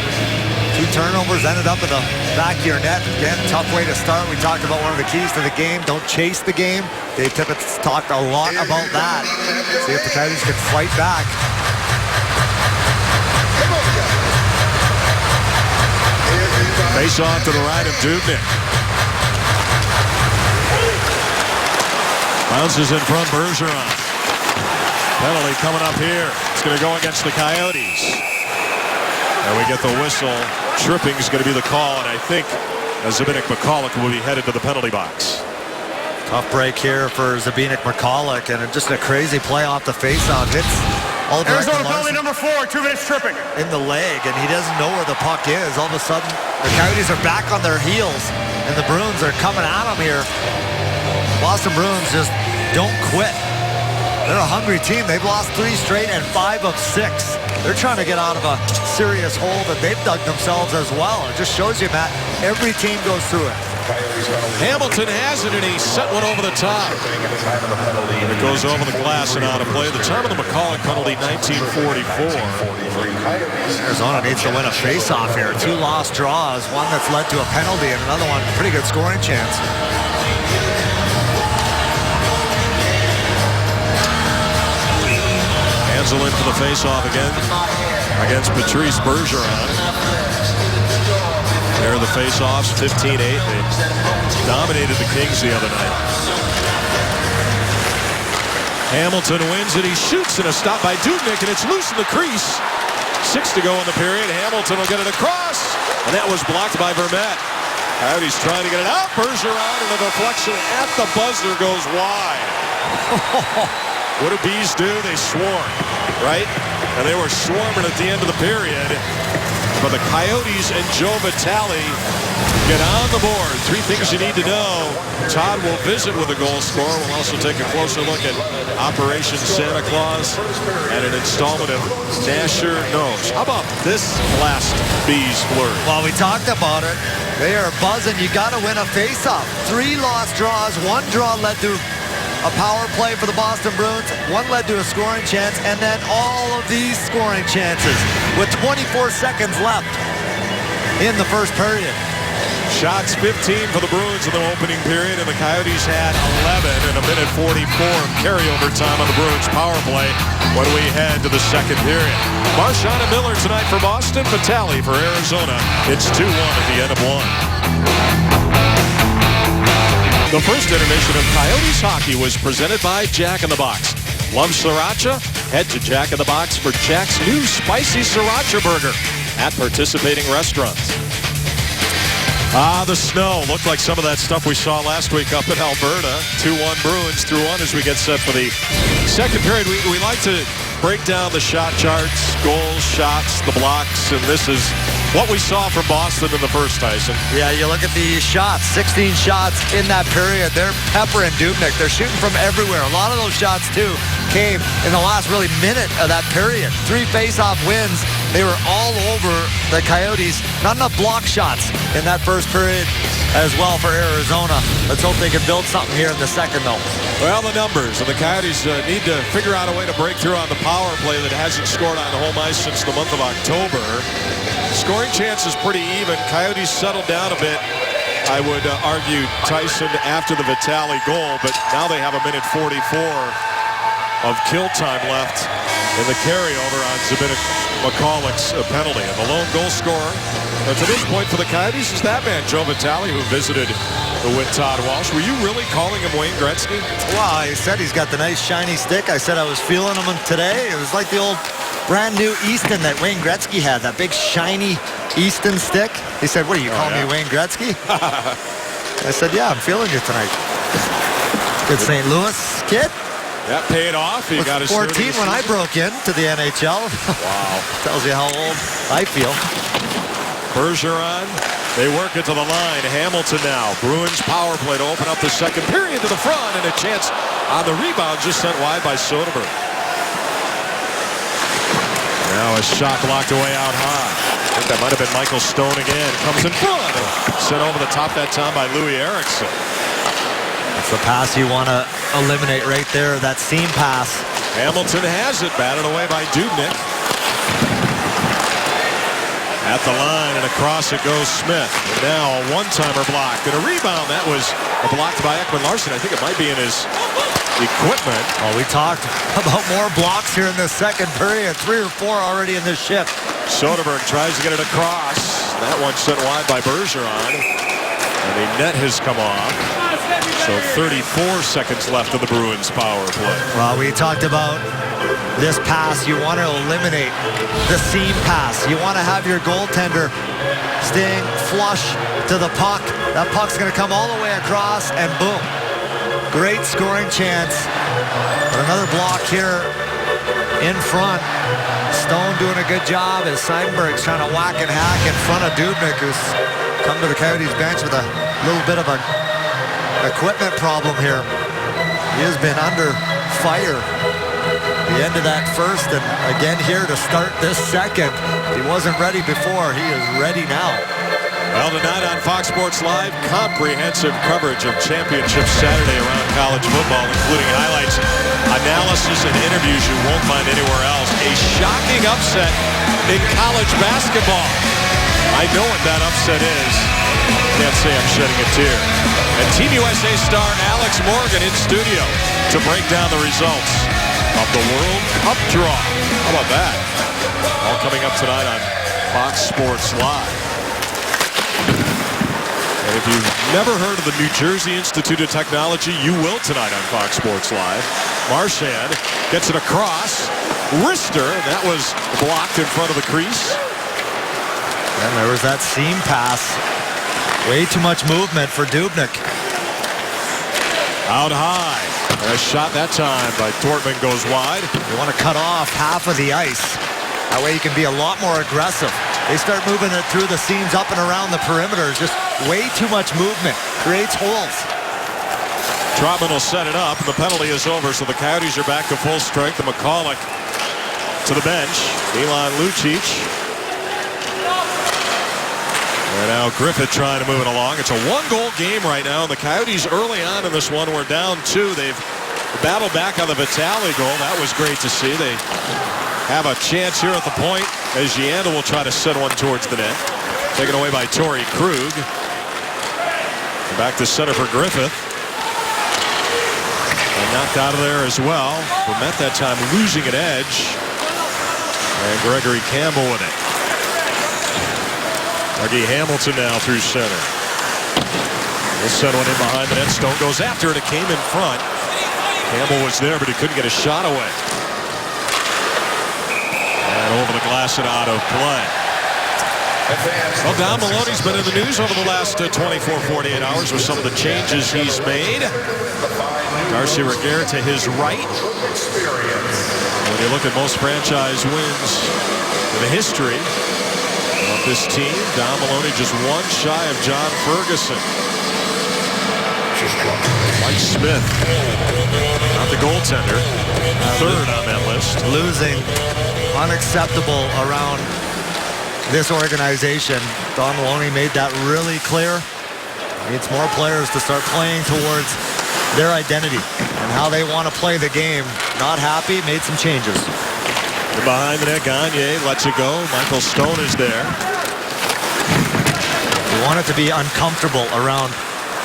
2 turnovers ended up in the back of your net. Again, tough way to start. We talked about one of the keys to the game. Don't chase the game. Dave Tippett's talked a lot about that. See if the Coyotes can fight back. Face off to the right of Dubnyk. Bounces in front, Bergeron. Penalty coming up here. It's going to go against the Coyotes. And we get the whistle. Tripping is going to be the call, and I think Zbynek McCulloch will be headed to the penalty box. Tough break here for Zbynek McCulloch, and just a crazy play off the faceoff. Hits Oliver Arizona Ekman-Larsson penalty number 4, 2 minutes tripping. in the leg, and he doesn't know where the puck is. All of a sudden, the Coyotes are back on their heels, and the Bruins are coming at them here. Boston Bruins just don't quit. They're a hungry team. They've lost 3 straight and 5 of 6. They're trying to get out of a serious hole that they've dug themselves as well. It just shows you, Matt, every team goes through it. Hamilton has it, and he set one over the top. It goes over the glass and out of play. The time of the McCulloch penalty, 1944. Arizona needs to win a face-off here. 2 lost draws, one that's led to a penalty, and another one pretty good scoring chance. Hansel in for the face-off again against Patrice Bergeron. There are the face-offs, 15-8. They dominated the Kings the other night. Hamilton wins it. He shoots, and a stop by Dubnyk, and it's loose in the crease. 6 to go in the period. Hamilton will get it across, and that was blocked by Vermette. Coyotes trying to get it out. Bergeron, and the deflection at the buzzer goes wide. What do Bees do? They swarm, right? And they were swarming at the end of the period. But the Coyotes and Joe Vitale get on the board. 3 things you need to know. Todd will visit with a goal scorer. We'll also take a closer look at Operation Santa Claus and an installment of Nasher Knows. How about this last Bees flurry? Well, we talked about it. They are buzzing. You got to win a face-off. 3 lost draws. 1 draw led to a power play for the Boston Bruins. 1 led to a scoring chance, and then all of these scoring chances with 24 seconds left in the first period. Shots 15 for the Bruins in the opening period, and the Coyotes had 11 in a minute 44 of carryover time on the Bruins power play when we head to the second period. Marchand and Miller tonight for Boston, Vitale for Arizona. It's 2-1 at the end of 1. The first intermission of Coyotes hockey was presented by Jack in the Box. Love Sriracha? Head to Jack in the Box for Jack's new spicy Sriracha burger at participating restaurants. The snow looked like some of that stuff we saw last week up in Alberta. 2-1 Bruins through 1 as we get set for the second period. We like to break down the shot charts, goals, shots, the blocks, and this is what we saw from Boston in the first, Tyson. Yeah, you look at the shots, 16 shots in that period. They're peppering Dubnyk. They're shooting from everywhere. A lot of those shots, too, came in the last really minute of that period. 3 face-off wins. They were all over the Coyotes. Not enough block shots in that first period as well for Arizona. Let's hope they can build something here in the second, though. Well, the numbers, and the Coyotes need to figure out a way to break through on the power play that hasn't scored on home ice since the month of October. Scoring chance is pretty even. Coyotes settled down a bit, I would argue, Tyson, after the Vitale goal, but now they have a minute 44 of kill time left in the carryover on Zbynek McCulloch's penalty. And the lone goal scorer to this point for the Coyotes is that man, Joe Vitale, who visited with Todd Walsh. Were you really calling him Wayne Gretzky? Well, he said he's got the nice shiny stick. I said I was feeling him today. It was like the old brand new Easton that Wayne Gretzky had, that big shiny Easton stick. He said, what, are you calling me Wayne Gretzky? I said, yeah, I'm feeling you tonight. Good St. Louis kid. That paid off. He got his 14 when I broke into the NHL. Wow. Tells you how old I feel. Bergeron, they work it to the line. Hamilton now. Bruins power play to open up the second period to the front, and a chance on the rebound just sent wide by Soderberg. Now a shot blocked away out high. I think that might have been Michael Stone again. Comes in front. Sent over the top that time by Louis Eriksson. That's the pass you want to eliminate right there, that seam pass. Hamilton has it, batted away by Dubnyk. At the line and across it goes Smith. And now a one-timer blocked and a rebound. That was blocked by Ekman-Larsson. I think it might be in his equipment. Well, we talked about more blocks here in the second period. 3 or 4 already in this shift. Soderberg tries to get it across. That one sent wide by Bergeron. And the net has come off. So 34 seconds left of the Bruins power play. Well, we talked about this pass. You want to eliminate the seam pass. You want to have your goaltender staying flush to the puck. That puck's going to come all the way across, and boom. Great scoring chance. But another block here in front. Stone doing a good job as Seidenberg's trying to whack and hack in front of Dubnyk, who's come to the Coyotes bench with a little bit of an equipment problem here. He has been under fire the end of that first, and again here to start this second. If he wasn't ready before, he is ready now. Well, tonight on Fox Sports Live, comprehensive coverage of Championship Saturday around college football, including highlights, analysis, and interviews you won't find anywhere else. A shocking upset in college basketball. I know what that upset is. Can't say I'm shedding a tear. And Team USA star Alex Morgan in studio to break down the results of the World Cup draw. How about that? All coming up tonight on Fox Sports Live. And if you've never heard of the New Jersey Institute of Technology, you will tonight on Fox Sports Live. Marchand gets it across. Wrister, that was blocked in front of the crease. And there was that seam pass. Way too much movement for Dubnyk. Out high. And a shot that time by Dortmund goes wide. You want to cut off half of the ice. That way you can be a lot more aggressive. They start moving it through the seams up and around the perimeter. Just way too much movement. Creates holes. Trotman will set it up, and the penalty is over, so the Coyotes are back to full strength. And McCulloch to the bench. Milan Lucic. And now Griffith trying to move it along. It's a one-goal game right now, and the Coyotes early on in this one were down 2. They've battled back on the Vitale goal. That was great to see. They have a chance here at the point as Yandel will try to send one towards the net. Taken away by Torrey Krug. Back to center for Griffith. And knocked out of there as well. Vermette that time losing an edge. And Gregory Campbell with it. Dougie Hamilton now through center. He'll send one in behind the net. Stone goes after it. It came in front. Campbell was there, but he couldn't get a shot away. And over the glass and out of play. Well, Don Maloney's been in the news over the last 24, 48 hours with some of the changes he's made. Darcy Reguer to his right. When you look at most franchise wins in the history of this team, Don Maloney just one shy of John Ferguson. Mike Smith, not the goaltender, third on that list. Losing, unacceptable around this organization. Don Maloney made that really clear. Needs more players to start playing towards their identity and how they want to play the game. Not happy, made some changes. Behind the net, Gagne lets it go. Michael Stone is there. You want it to be uncomfortable around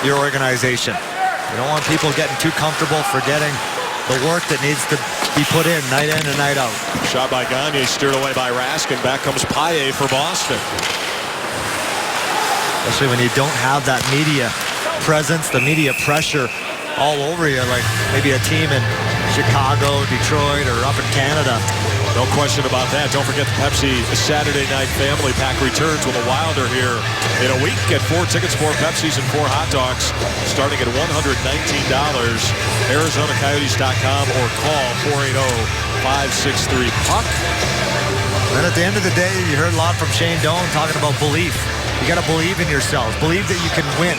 your organization. You don't want people getting too comfortable, forgetting the work that needs to be put in night and night out. Shot by Gagne, steered away by Rask, and back comes Paille for Boston. Especially when you don't have that media presence, the media pressure all over you, like maybe a team in Chicago, Detroit, or up in Canada. No question about that. Don't forget the Pepsi Saturday Night Family Pack returns with a Wild are here in a week. Get 4 tickets, 4 Pepsis, and 4 hot dogs starting at $119. ArizonaCoyotes.com or call 480-563-PUCK. And at the end of the day, you heard a lot from Shane Doan talking about belief. You got to believe in yourself. Believe that you can win.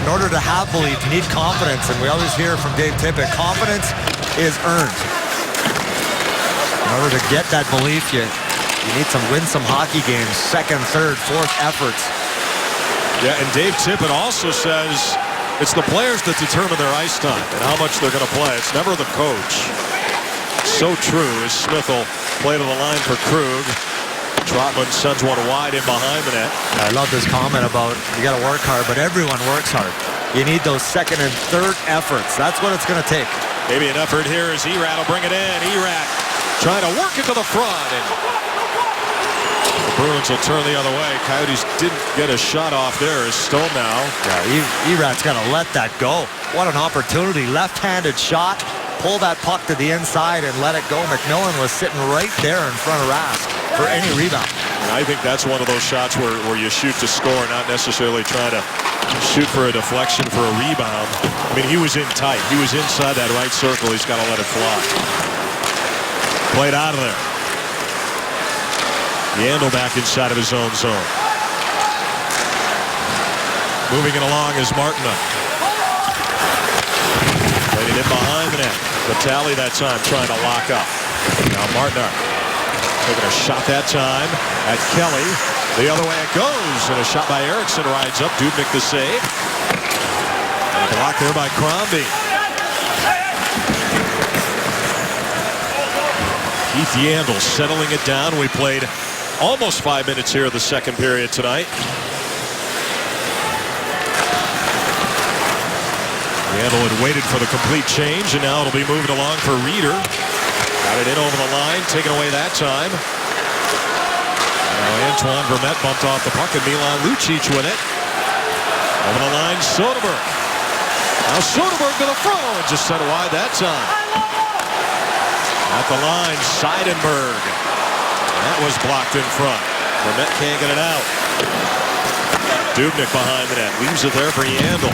In order to have belief, you need confidence. And we always hear from Dave Tippett, confidence is earned. In order to get that belief, you need win some hockey games, second, third, fourth efforts. Yeah, and Dave Tippett also says it's the players that determine their ice time and how much they're going to play. It's never the coach. So true as Smith will play to the line for Krug. Trotman sends one wide in behind the net. I love this comment about you got to work hard, but everyone works hard. You need those second and third efforts. That's what it's going to take. Maybe an effort here as Erat will bring it in. Erat trying to work it to the front, and the Bruins will turn the other way. Coyotes didn't get a shot off there. As Stone now. Yeah, Erat's got to let that go. What an opportunity. Left-handed shot. Pull that puck to the inside and let it go. McMillan was sitting right there in front of Rask for any rebound. And I think that's one of those shots where you shoot to score, not necessarily try to shoot for a deflection for a rebound. I mean, he was in tight. He was inside that right circle. He's got to let it fly. Played out of there. Yandle back inside of his own zone. Moving it along is Martinook. Played it in behind the net. Vitale that time trying to lock up. Now Martinook taking a shot that time at Kelly. The other way it goes. And a shot by Eriksson rides up. Dubnyk the save. And a block there by Crombie. Keith Yandle settling it down. We played almost 5 minutes here in the second period tonight. Yandle had waited for the complete change, and now it'll be moved along for Reeder. Got it in over the line, taken away that time. Now Antoine Vermette bumped off the puck, and Milan Lucic with it. Over the line, Soderberg. Now Soderberg to the front, and just sent it wide that time. At the line, Seidenberg. That was blocked in front. Vermette can't get it out. Dubnyk behind the net, leaves it there for Yandle.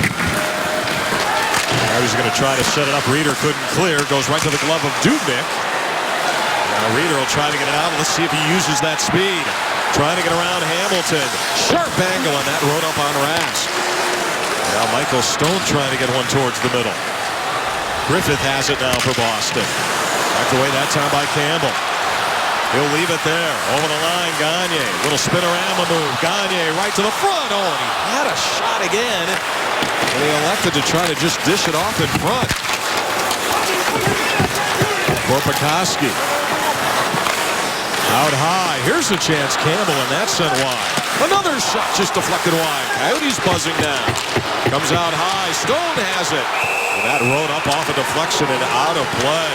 Now he's going to try to set it up. Reeder couldn't clear. Goes right to the glove of Dubnyk. Now Reeder will try to get it out. Let's see if he uses that speed. Trying to get around Hamilton. Sharp angle on that road up on Rask. Now Michael Stone trying to get one towards the middle. Griffith has it now for Boston. Backed away that time by Campbell. He'll leave it there. Over the line, Gagne. Little spinorama move. Gagne right to the front. Oh, and he had a shot again. And he elected to try to just dish it off in front. Korpikoski. Out high. Here's a chance. Campbell, and that's sent wide. Another shot just deflected wide. Coyotes buzzing now. Comes out high. Stone has it. And that rode up off a deflection and out of play.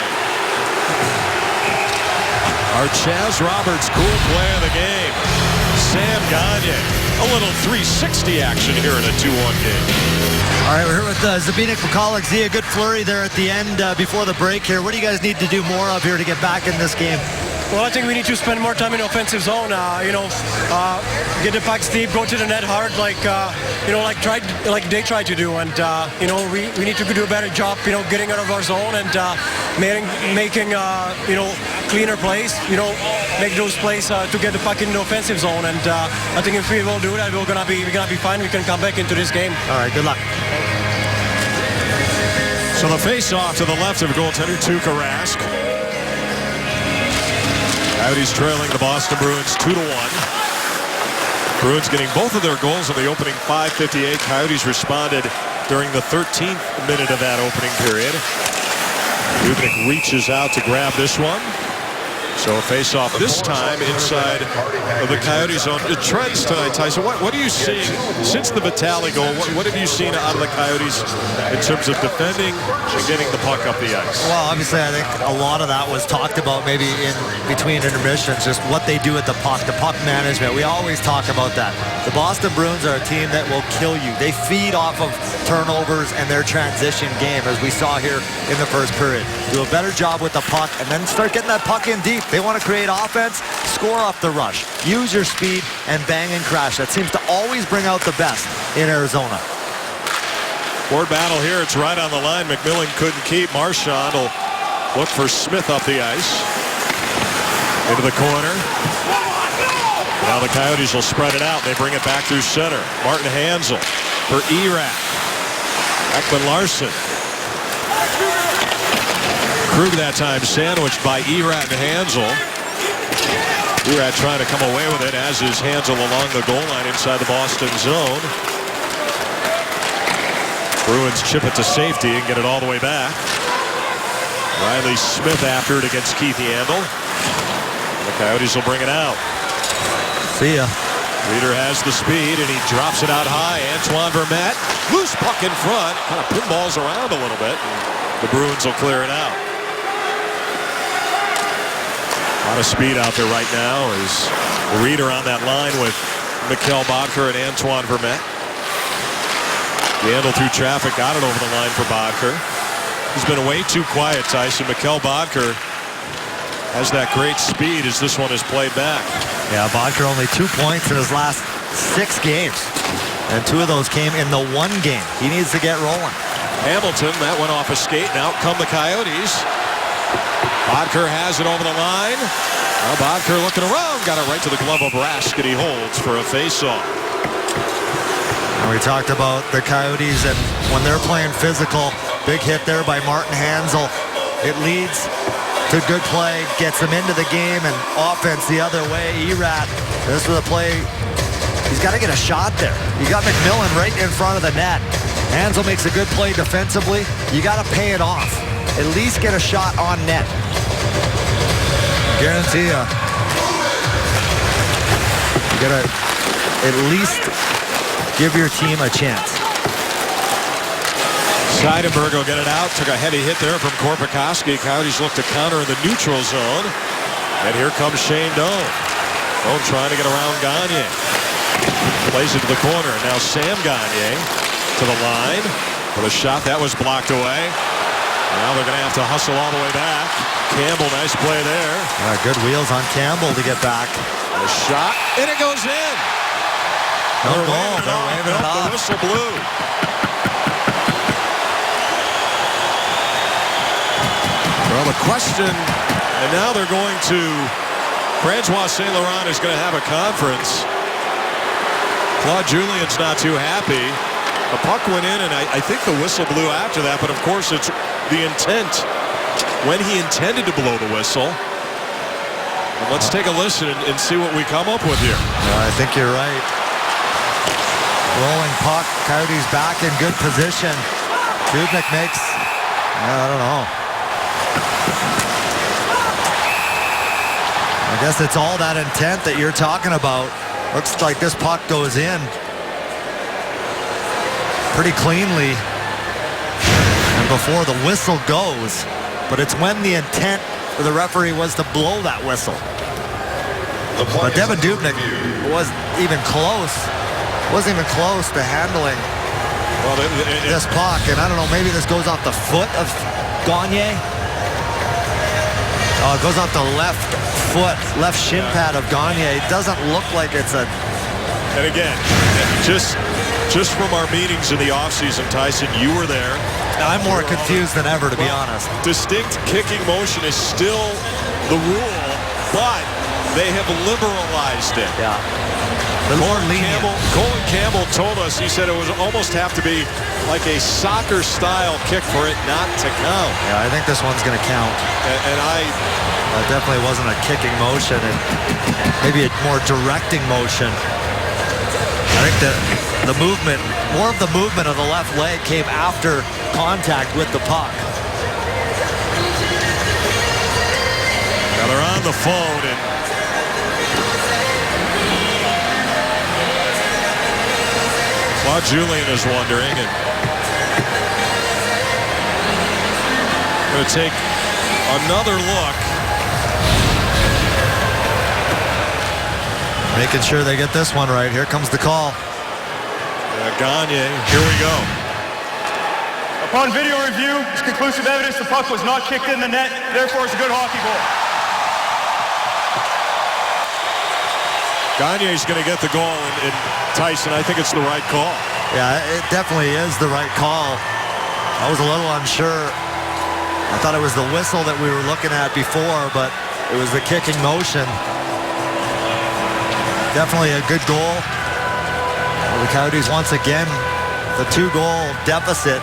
Our Chaz Roberts cool play of the game. Sam Gagne. A little 360 action here in a 2-1 game. All right, we're here with Zbigniew Michalek. A good flurry there at the end before the break here. What do you guys need to do more of here to get back in this game? Well, I think we need to spend more time in offensive zone. Get the pucks deep, go to the net hard, like they tried to do. And we need to do a better job, getting out of our zone and making cleaner plays. Make those plays to get the puck in the offensive zone. And I think if we will do that, we're gonna be fine. We can come back into this game. All right, good luck. So the face-off to the left of goaltender Tuukka Rask. Coyotes trailing the Boston Bruins 2-1. Bruins getting both of their goals in the opening 5:58. Coyotes responded during the 13th minute of that opening period. Dubnyk reaches out to grab this one. So a face-off this time inside of the Coyotes zone. Trends tonight, Tyson. What are you seeing since the Vitale goal? What have you seen out of the Coyotes in terms of defending and getting the puck up the ice? Well, obviously, I think a lot of that was talked about maybe in between intermissions, just what they do at the puck management. We always talk about that. The Boston Bruins are a team that will kill you. They feed off of turnovers and their transition game, as we saw here in the first period. Do a better job with the puck and then start getting that puck in deep. They want to create offense, score off the rush, use your speed, and bang and crash. That seems to always bring out the best in Arizona. Board battle here. It's right on the line. McMillan couldn't keep. Marchand will look for Smith up the ice. Into the corner. Now the Coyotes will spread it out. They bring it back through center. Martin Hanzal for Erat. Ekman Larsson. Krug that time sandwiched by Erat and Hanzal. Erat trying to come away with it, as is Hanzal along the goal line inside the Boston zone. Bruins chip it to safety and get it all the way back. Riley Smith after it against Keith Yandle. The Coyotes will bring it out. See ya. Reeder has the speed, and he drops it out high. Antoine Vermette, loose puck in front, kind of pinballs around a little bit. The Bruins will clear it out. A lot of speed out there right now is Reeder on that line with Mikkel Boedker and Antoine Vermette. Yandle through traffic, got it over the line for Boedker. He's been way too quiet, Tyson. Mikkel Boedker has that great speed as this one is played back. Yeah, Boedker only 2 points in his last 6 games. And 2 of those came in the one game. He needs to get rolling. Hamilton, that went off a skate, and out come the Coyotes. Bodker has it over the line. Now Bodker looking around, got it right to the glove of Rask, and he holds for a face-off. And we talked about the Coyotes, and when they're playing physical, big hit there by Martin Hanzal. It leads to good play, gets them into the game, and offense the other way. Erat, this was a play. He's got to get a shot there. You got McMillan right in front of the net. Hanzal makes a good play defensively. You got to pay it off. At least get a shot on net. Guarantee you got to at least give your team a chance. Seidenberg will get it out. Took a heavy hit there from Korpikoski. Coyotes look to counter in the neutral zone. And here comes Shane Doan. Doan trying to get around Gagne. Plays it to the corner. Now Sam Gagne to the line for the shot. That was blocked away. Now they're going to have to hustle all the way back. Campbell, nice play there. Good wheels on Campbell to get back. And a shot, and it goes in. No goal. They're waving it off. The whistle blew. Well, the question, and now they're going to, Francois St. Laurent is going to have a conference. Claude Julien's not too happy. The puck went in, and I think the whistle blew after that, but of course it's the intent, when he intended to blow the whistle. And let's take a listen and see what we come up with here. I think you're right. Rolling puck, Coyotes back in good position. Dubnyk makes, I don't know. I guess it's all that intent that you're talking about. Looks like this puck goes in pretty cleanly and before the whistle goes, but it's when the intent for the referee was to blow that whistle. But Devan Dubnyk wasn't even close to handling this puck, and I don't know, maybe this goes off the foot of Gagne. Oh, it goes off the left foot, left shin pad of Gagne. It doesn't look like it's a... And again, just from our meetings in the offseason, Tyson, you were there. I'm more confused than ever, to be honest. Distinct kicking motion is still the rule, but they have liberalized it. Yeah. Colin Campbell told us, he said it would almost have to be like a soccer-style kick for it not to count. Yeah, I think this one's going to count. And that definitely wasn't a kicking motion, and maybe a more directing motion. I think the movement, more of the movement of the left leg came after contact with the puck. Now they're on the phone, and Claude Julien is wondering, and going to take another look. Making sure they get this one right. Here comes the call. Gagne, here we go. Upon video review, it's conclusive evidence the puck was not kicked in the net, therefore it's a good hockey goal. Gagne's going to get the goal, and Tyson, I think it's the right call. Yeah, it definitely is the right call. I was a little unsure. I thought it was the whistle that we were looking at before, but it was the kicking motion. Definitely a good goal. The Coyotes once again, the 2-goal deficit.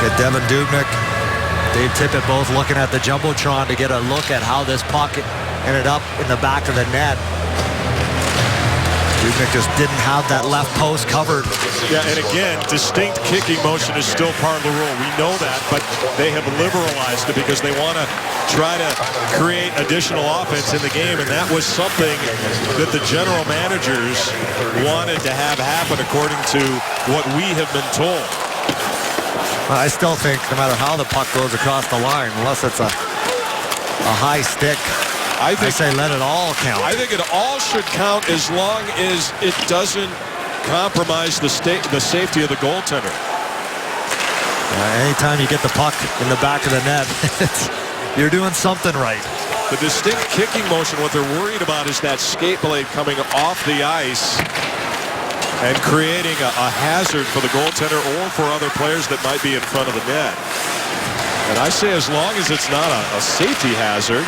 Get Devan Dubnyk, Dave Tippett both looking at the Jumbotron to get a look at how this puck ended up in the back of the net. Dubnyk just didn't have that left post covered. Yeah, and again, distinct kicking motion is still part of the rule. We know that, but they have liberalized it because they want to try to create additional offense in the game, and that was something that the general managers wanted to have happen according to what we have been told. I still think no matter how the puck goes across the line, unless it's a high stick, I say let it all count. I think it all should count as long as it doesn't compromise the safety of the goaltender. Anytime you get the puck in the back of the net, you're doing something right. The distinct kicking motion, what they're worried about is that skate blade coming off the ice. and creating a hazard for the goaltender or for other players that might be in front of the net. And I say as long as it's not a safety hazard,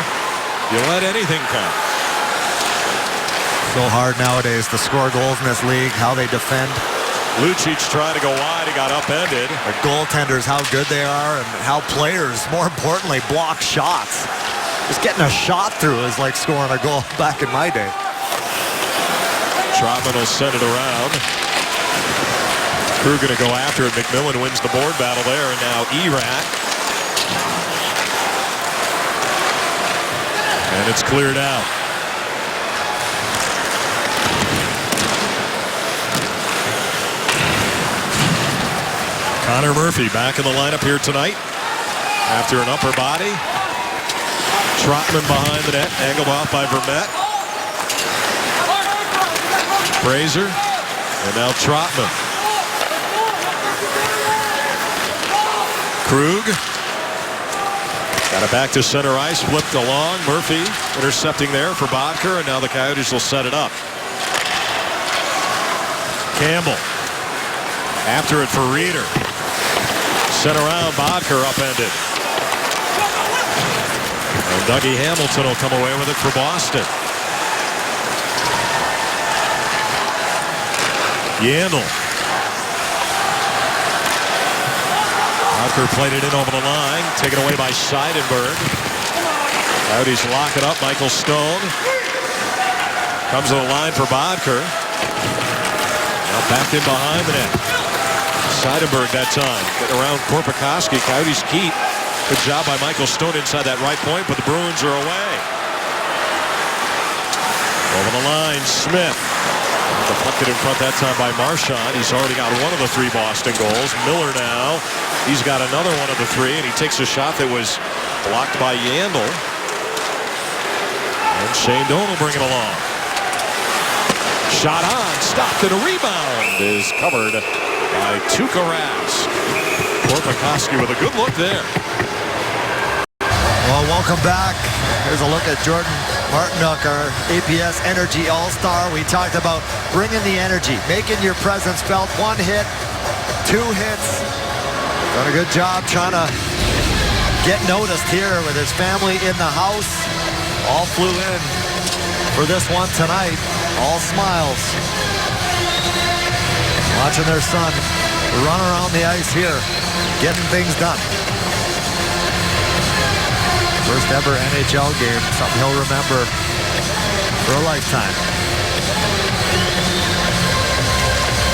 you let anything count. So hard nowadays to score goals in this league, how they defend. Lucic trying to go wide. He got upended. The goaltenders, how good they are, and how players, more importantly, block shots. Just getting a shot through is like scoring a goal back in my day. Trotman will send it around. Crew going to go after it. McMillan wins the board battle there, and now Erat. And it's cleared out. Connor Murphy back in the lineup here tonight after an upper body. Trotman behind the net, angled off by Vermette. Fraser, and now Trotman. Krug got it back to center ice, flipped along. Murphy intercepting there for Bodker, and now the Coyotes will set it up. Campbell after it for Reeder. Sent around, Bodker upended. And Dougie Hamilton will come away with it for Boston. Yandel. Bodker played it in over the line, taken away by Seidenberg. Coyotes lock it up. Michael Stone comes to the line for Bodker. Now back in behind the net. Seidenberg that time, getting around Korpikoski. Coyotes keep. Good job by Michael Stone inside that right point, but the Bruins are away. Over the line, Smith. Deflected in front that time by Marchand. He's already got one of the 3 Boston goals. Miller now, he's got another one of the 3, and he takes a shot that was blocked by Yandel. And Shane Doan will bring it along. Shot on, stopped, and a rebound is covered by Tuukka Rask. Korpikoski with a good look there. Well, welcome back. Here's a look at Jordan Martinook, our APS Energy All-Star. We talked about bringing the energy, making your presence felt. 1 hit, 2 hits. Done a good job trying to get noticed here with his family in the house. All flew in for this one tonight. All smiles. Watching their son run around the ice here, getting things done. First ever NHL game, something he'll remember for a lifetime.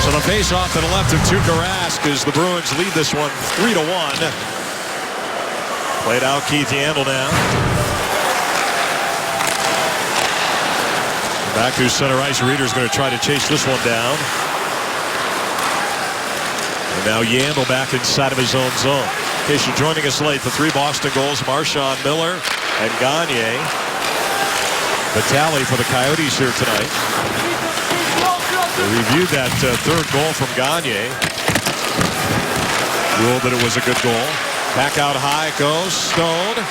So the face-off to the left of Tuukka Rask as the Bruins lead this one 3-1. Played out Keith Yandel now. Back to center ice. Reeder's going to try to chase this one down. And now Yandel back inside of his own zone. In case you're joining us late, the 3 Boston goals, Marchand, Miller, and Gagne. The tally for the Coyotes here tonight. They reviewed that 3rd goal from Gagne. Ruled that it was a good goal. Back out high it goes. Stone.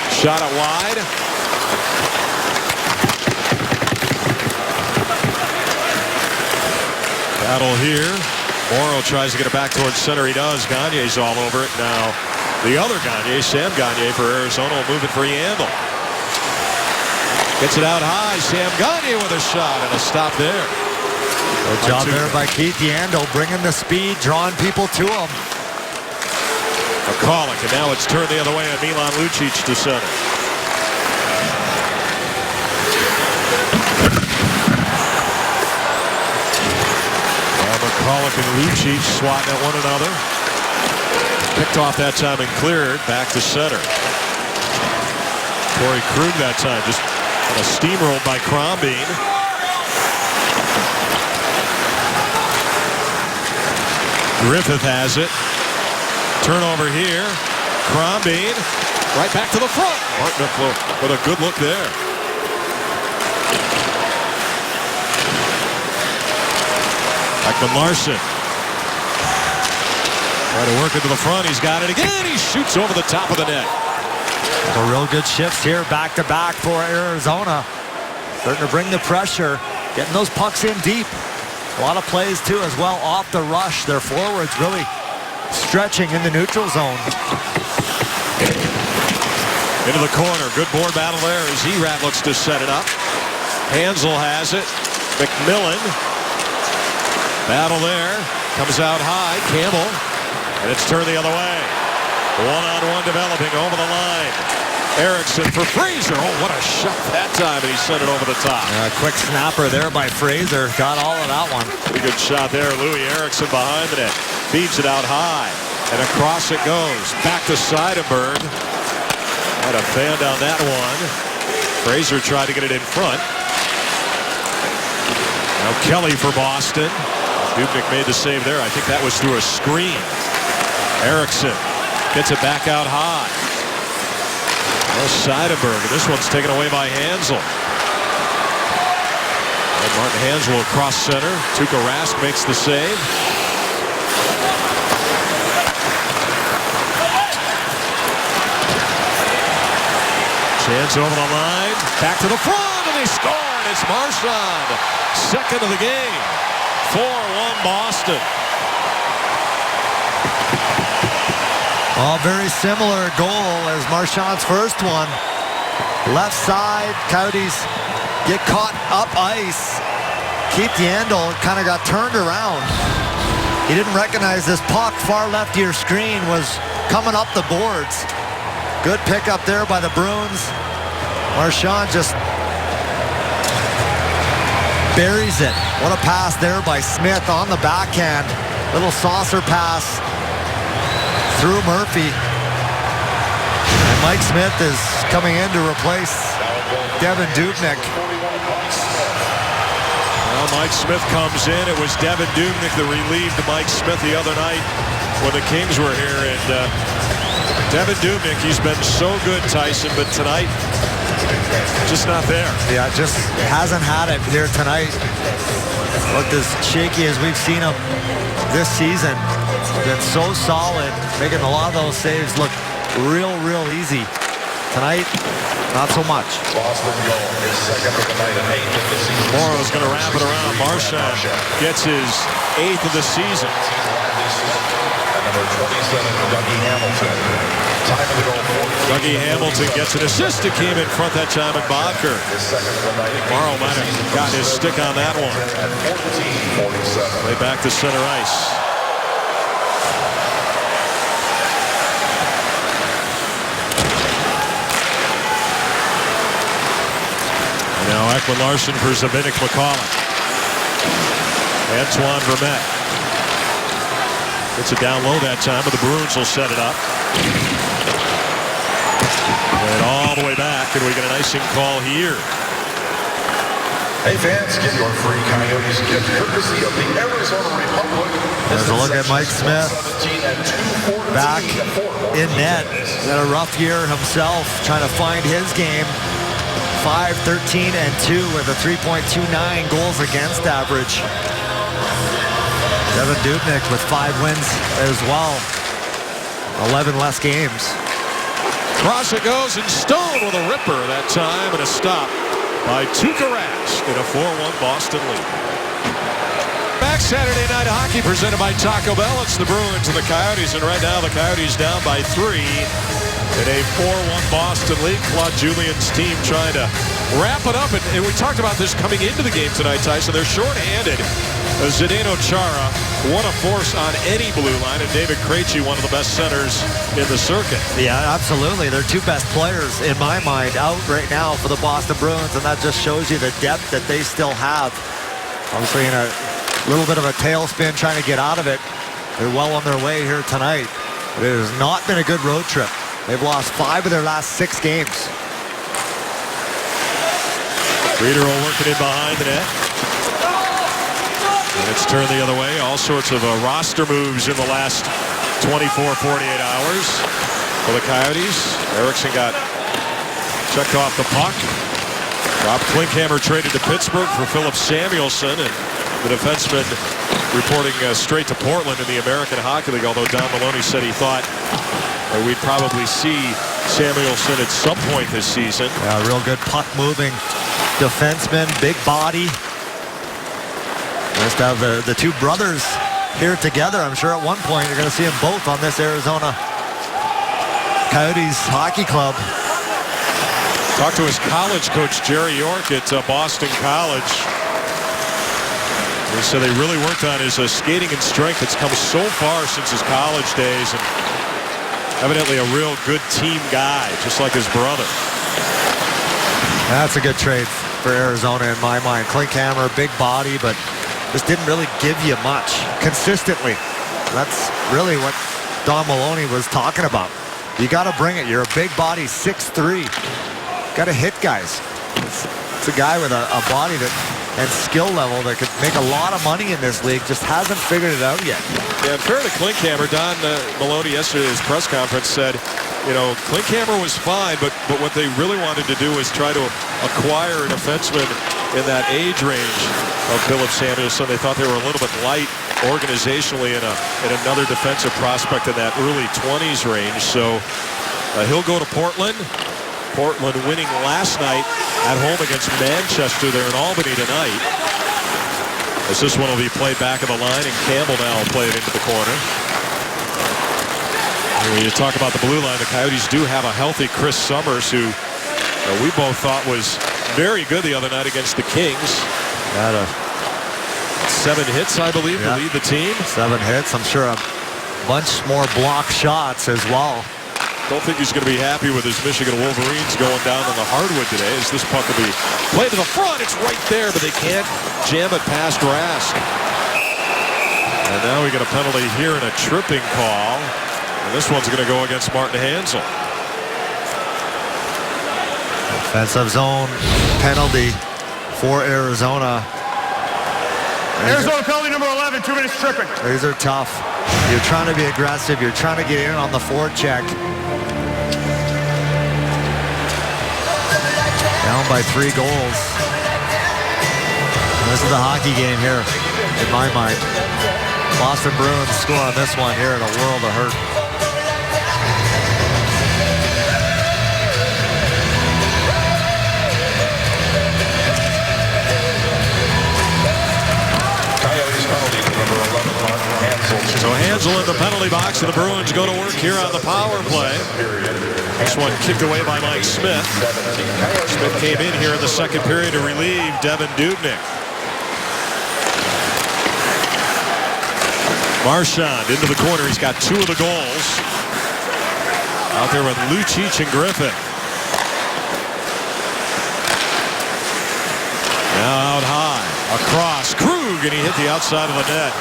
Shot it wide. Battle here. Morrow tries to get it back towards center. He does. Gagne's all over it. Now, the other Gagne, Sam Gagne for Arizona, will move it for Yandel. Gets it out high. Sam Gagne with a shot and a stop there. Good job there by Keith Yandel, bringing the speed, drawing people to him. McCulloch, and now it's turned the other way, and Milan Lucic to center. McCulloch and Lucic swatting at one another. Picked off that time and cleared back to center. Torrey Krug that time just on a steamroll by Crombeen. Griffith has it. Turnover here. Crombeen right back to the front. Martinook with a good look there. Ekman-Larsson trying to work it to the front. He's got it again. He shoots over the top of the net. A real good shifts here, back to back for Arizona. Starting to bring the pressure, getting those pucks in deep. A lot of plays, too, as well, off the rush. Their forwards really stretching in the neutral zone. Into the corner. Good board battle there as Erat looks to set it up. Hansel has it. McMillan. Battle there. Comes out high. Campbell. And it's turned the other way. One-on-one developing over the line. Erickson for Fraser. Oh, what a shot that time, and he sent it over the top. Quick snapper there by Fraser. Got all of that one. Pretty good shot there. Louis Erickson behind the net. Feeds it out high. And across it goes. Back to Seidenberg. Had a fan down that one. Fraser tried to get it in front. Now Kelly for Boston. Dubnyk made the save there. I think that was through a screen. Erickson gets it back out high. Well, Seidenberg. This one's taken away by Hansel. And Martin Hansel across center. Tuukka Rask makes the save. Chance over the line. Back to the front, and they score. And it's Marchand. Second of the game. 4-1 Boston. Well, very similar goal as Marchand's first one. Left side, Coyotes get caught up ice. Keith Yandel kind of got turned around. He didn't recognize this puck far left of your screen was coming up the boards. Good pickup there by the Bruins. Marchand just buries it. What a pass there by Smith on the backhand. Little saucer pass through Murphy. And Mike Smith is coming in to replace Devan Dubnyk. Well, Mike Smith comes in. It was Devan Dubnyk that relieved Mike Smith the other night when the Kings were here. And Devan Dubnyk, he's been so good, Tyson, but tonight, just not there. Yeah, just hasn't had it here tonight. Looked as shaky as we've seen him this season. Been so solid, making a lot of those saves look real easy. Tonight, not so much. Boston goal is second of the night and 8th of the season. Morrow's going to wrap it around. Marchand gets his 8th of the season. And number 27, Dougie Hamilton. Time of the goal, 14. Dougie Hamilton gets an assist. It came in front that time at Bodker. His second of the night. Morrow might have got his stick on that one. At 14-47. Way back to center ice. Now Ekman Larsson for Zbynek McCauley. Antoine Vermette. Gets it down low that time, but the Bruins will set it up. And all the way back, and we get an icing call here. Hey fans, get your free Coyotes gift courtesy of the Arizona Republic. There's a look at Mike Smith back in net. He had a rough year himself trying to find his game. 5-13-2 with a 3.29 goals against average. Devan Dubnyk with 5 wins as well. 11 less games. Cross it goes, and Stone with a ripper that time, and a stop by Tuukka Rask in a 4-1 Boston lead. Back Saturday Night Hockey presented by Taco Bell. It's the Bruins and the Coyotes, and right now the Coyotes down by 3 in a 4-1 Boston lead. Claude Julien's team trying to wrap it up, and we talked about this coming into the game tonight, Tyson. They're shorthanded. Zdeno Chara, one a force on any blue line, and David Krejci, one of the best centers in the circuit. Yeah, absolutely. They're two best players, in my mind, out right now for the Boston Bruins, and that just shows you the depth that they still have. Obviously in a little bit of a tailspin trying to get out of it. They're well on their way here tonight. But it has not been a good road trip. They've lost 5 of their last 6 games. Reeder will work it in behind the net. And it's turned the other way. All sorts of roster moves in the last 24, 48 hours for the Coyotes. Erickson got checked off the puck. Rob Klinkhammer traded to Pittsburgh for Philip Samuelsson, and the defenseman reporting straight to Portland in the American Hockey League, although Don Maloney said he thought we'd probably see Samuelsson at some point this season. Yeah, real good puck moving defenseman, big body. Nice to have the two brothers here together. I'm sure at one point you're going to see them both on this Arizona Coyotes hockey club. Talked to his college coach, Jerry York, at Boston College. He said they really worked on his skating and strength. It's come so far since his college days, and evidently a real good team guy, just like his brother. That's a good trade for Arizona in my mind. Klinkhammer, big body, but just didn't really give you much consistently. That's really what Don Maloney was talking about. You got to bring it. You're a big body, 6'3". Got to hit guys. It's a guy with a body that and skill level that could make a lot of money in this league. Just hasn't figured it out yet. Yeah, fair to Klinkhammer, Don Maloney yesterday at his press conference said, you know, Klinkhammer was fine, but what they really wanted to do was try to acquire a defenseman in that age range of Philip Samuelsson. They thought they were a little bit light organizationally in another defensive prospect in that early 20s range. So he'll go to Portland. Portland winning last night at home against Manchester there in Albany tonight. As this one will be played back of the line, and Campbell now will play it into the corner. When you talk about the blue line, the Coyotes do have a healthy Chris Summers, who we both thought was very good the other night against the Kings. Had 7 hits, I believe, to lead the team. 7 hits. I'm sure a bunch more block shots as well. Don't think he's going to be happy with his Michigan Wolverines going down on the hardwood today, as this puck will be played to the front. It's right there, but they can't jam it past Rask. And now we get a penalty here and a tripping call. And this one's going to go against Martin Hanzal. Offensive zone penalty for Arizona. Arizona penalty number 11, 2 minutes tripping. These are tough. You're trying to be aggressive. You're trying to get in on the forecheck. Down by 3 goals. This is a hockey game here, in my mind. Boston Bruins score on this one here in a world of hurt. Coyotes penalty number 11, Hanzal. So Hanzal in the penalty box, and the Bruins go to work here on the power play. This one kicked away by Mike Smith. Smith came in here in the second period to relieve Devin Dubnyk. Marchand into the corner. He's got 2 of the goals. Out there with Lucic and Griffin. Now out high. Across. Krug, and he hit the outside of the net.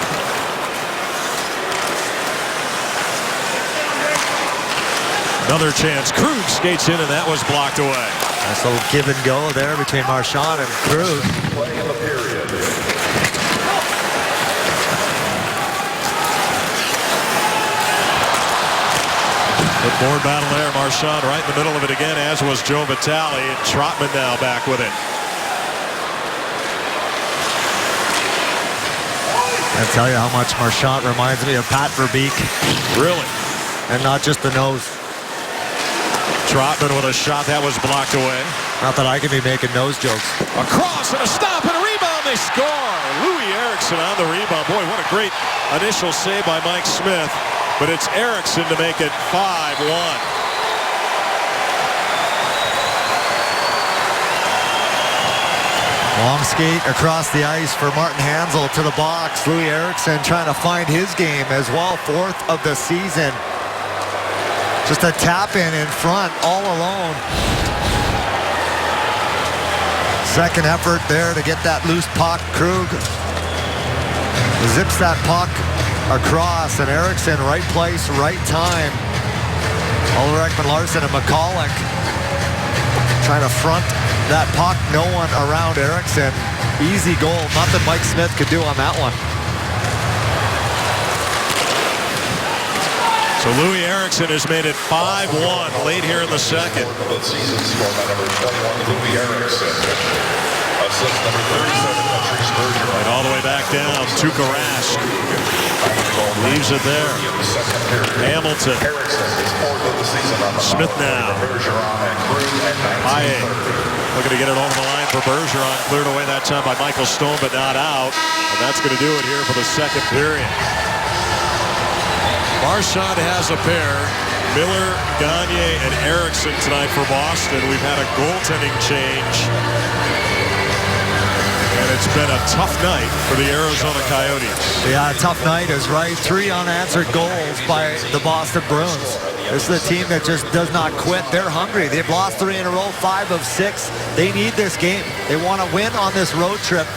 Another chance. Krug skates in, and that was blocked away. Nice little give and go there between Marchand and Krug. Play in the period. Good board battle there. Marchand right in the middle of it again, as was Joe Vitale. And Trotman now back with it. I tell you how much Marchand reminds me of Pat Verbeek. Really? And not just the nose. Trotman with a shot that was blocked away. Not that I can be making nose jokes. A cross and a stop and a rebound. They score. Louis Eriksson on the rebound. Boy, what a great initial save by Mike Smith. But it's Eriksson to make it 5-1. Long skate across the ice for Martin Hanzal to the box. Louis Eriksson trying to find his game as well. 4th of the season. Just a tap in front all alone. Second effort there to get that loose puck. Krug zips that puck across, and Eriksson right place, right time. Ulrich Larson and McCulloch trying to front that puck. No one around Eriksson. Easy goal. Nothing Mike Smith could do on that one. So Louis Eriksson has made it 5-1 late here in the second. The season score by number 21, Louis Eriksson. Assist number 37, Patrice Bergeron. And all the way back down, Tuukka Rask. Leaves it there. Hamilton. Smith now. Paye looking to get it over the line for Bergeron. Cleared away that time by Michael Stone, but not out. And that's going to do it here for the second period. Marchand has a pair. Miller, Gagne, and Erickson tonight for Boston. We've had a goaltending change. And it's been a tough night for the Arizona Coyotes. Yeah, a tough night is right. 3 unanswered goals by the Boston Bruins. This is a team that just does not quit. They're hungry. They've lost 3 in a row, 5 of 6. They need this game. They want to win on this road trip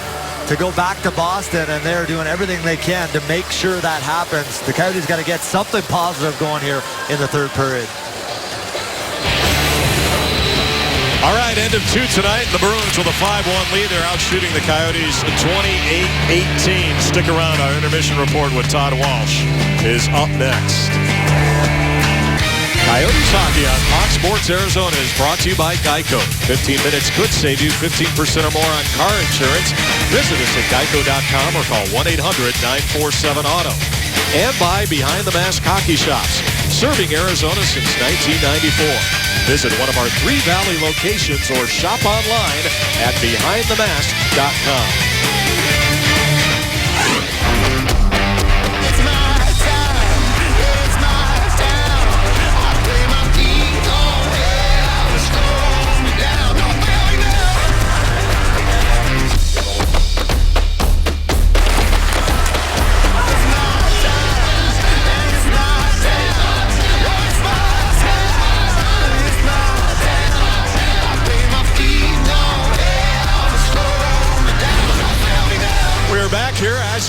to go back to Boston, and they're doing everything they can to make sure that happens. The Coyotes got to get something positive going here in the third period. All right, end of 2 tonight. The Bruins with a 5-1 lead. They're out shooting the Coyotes 28-18. Stick around. Our intermission report with Todd Walsh is up next. Coyotes hockey on Fox Sports Arizona is brought to you by Geico. 15 minutes could save you 15% or more on car insurance. Visit us at geico.com or call 1-800-947-AUTO. And by Behind the Mask Hockey Shops, serving Arizona since 1994. Visit one of our 3 Valley locations or shop online at BehindTheMask.com.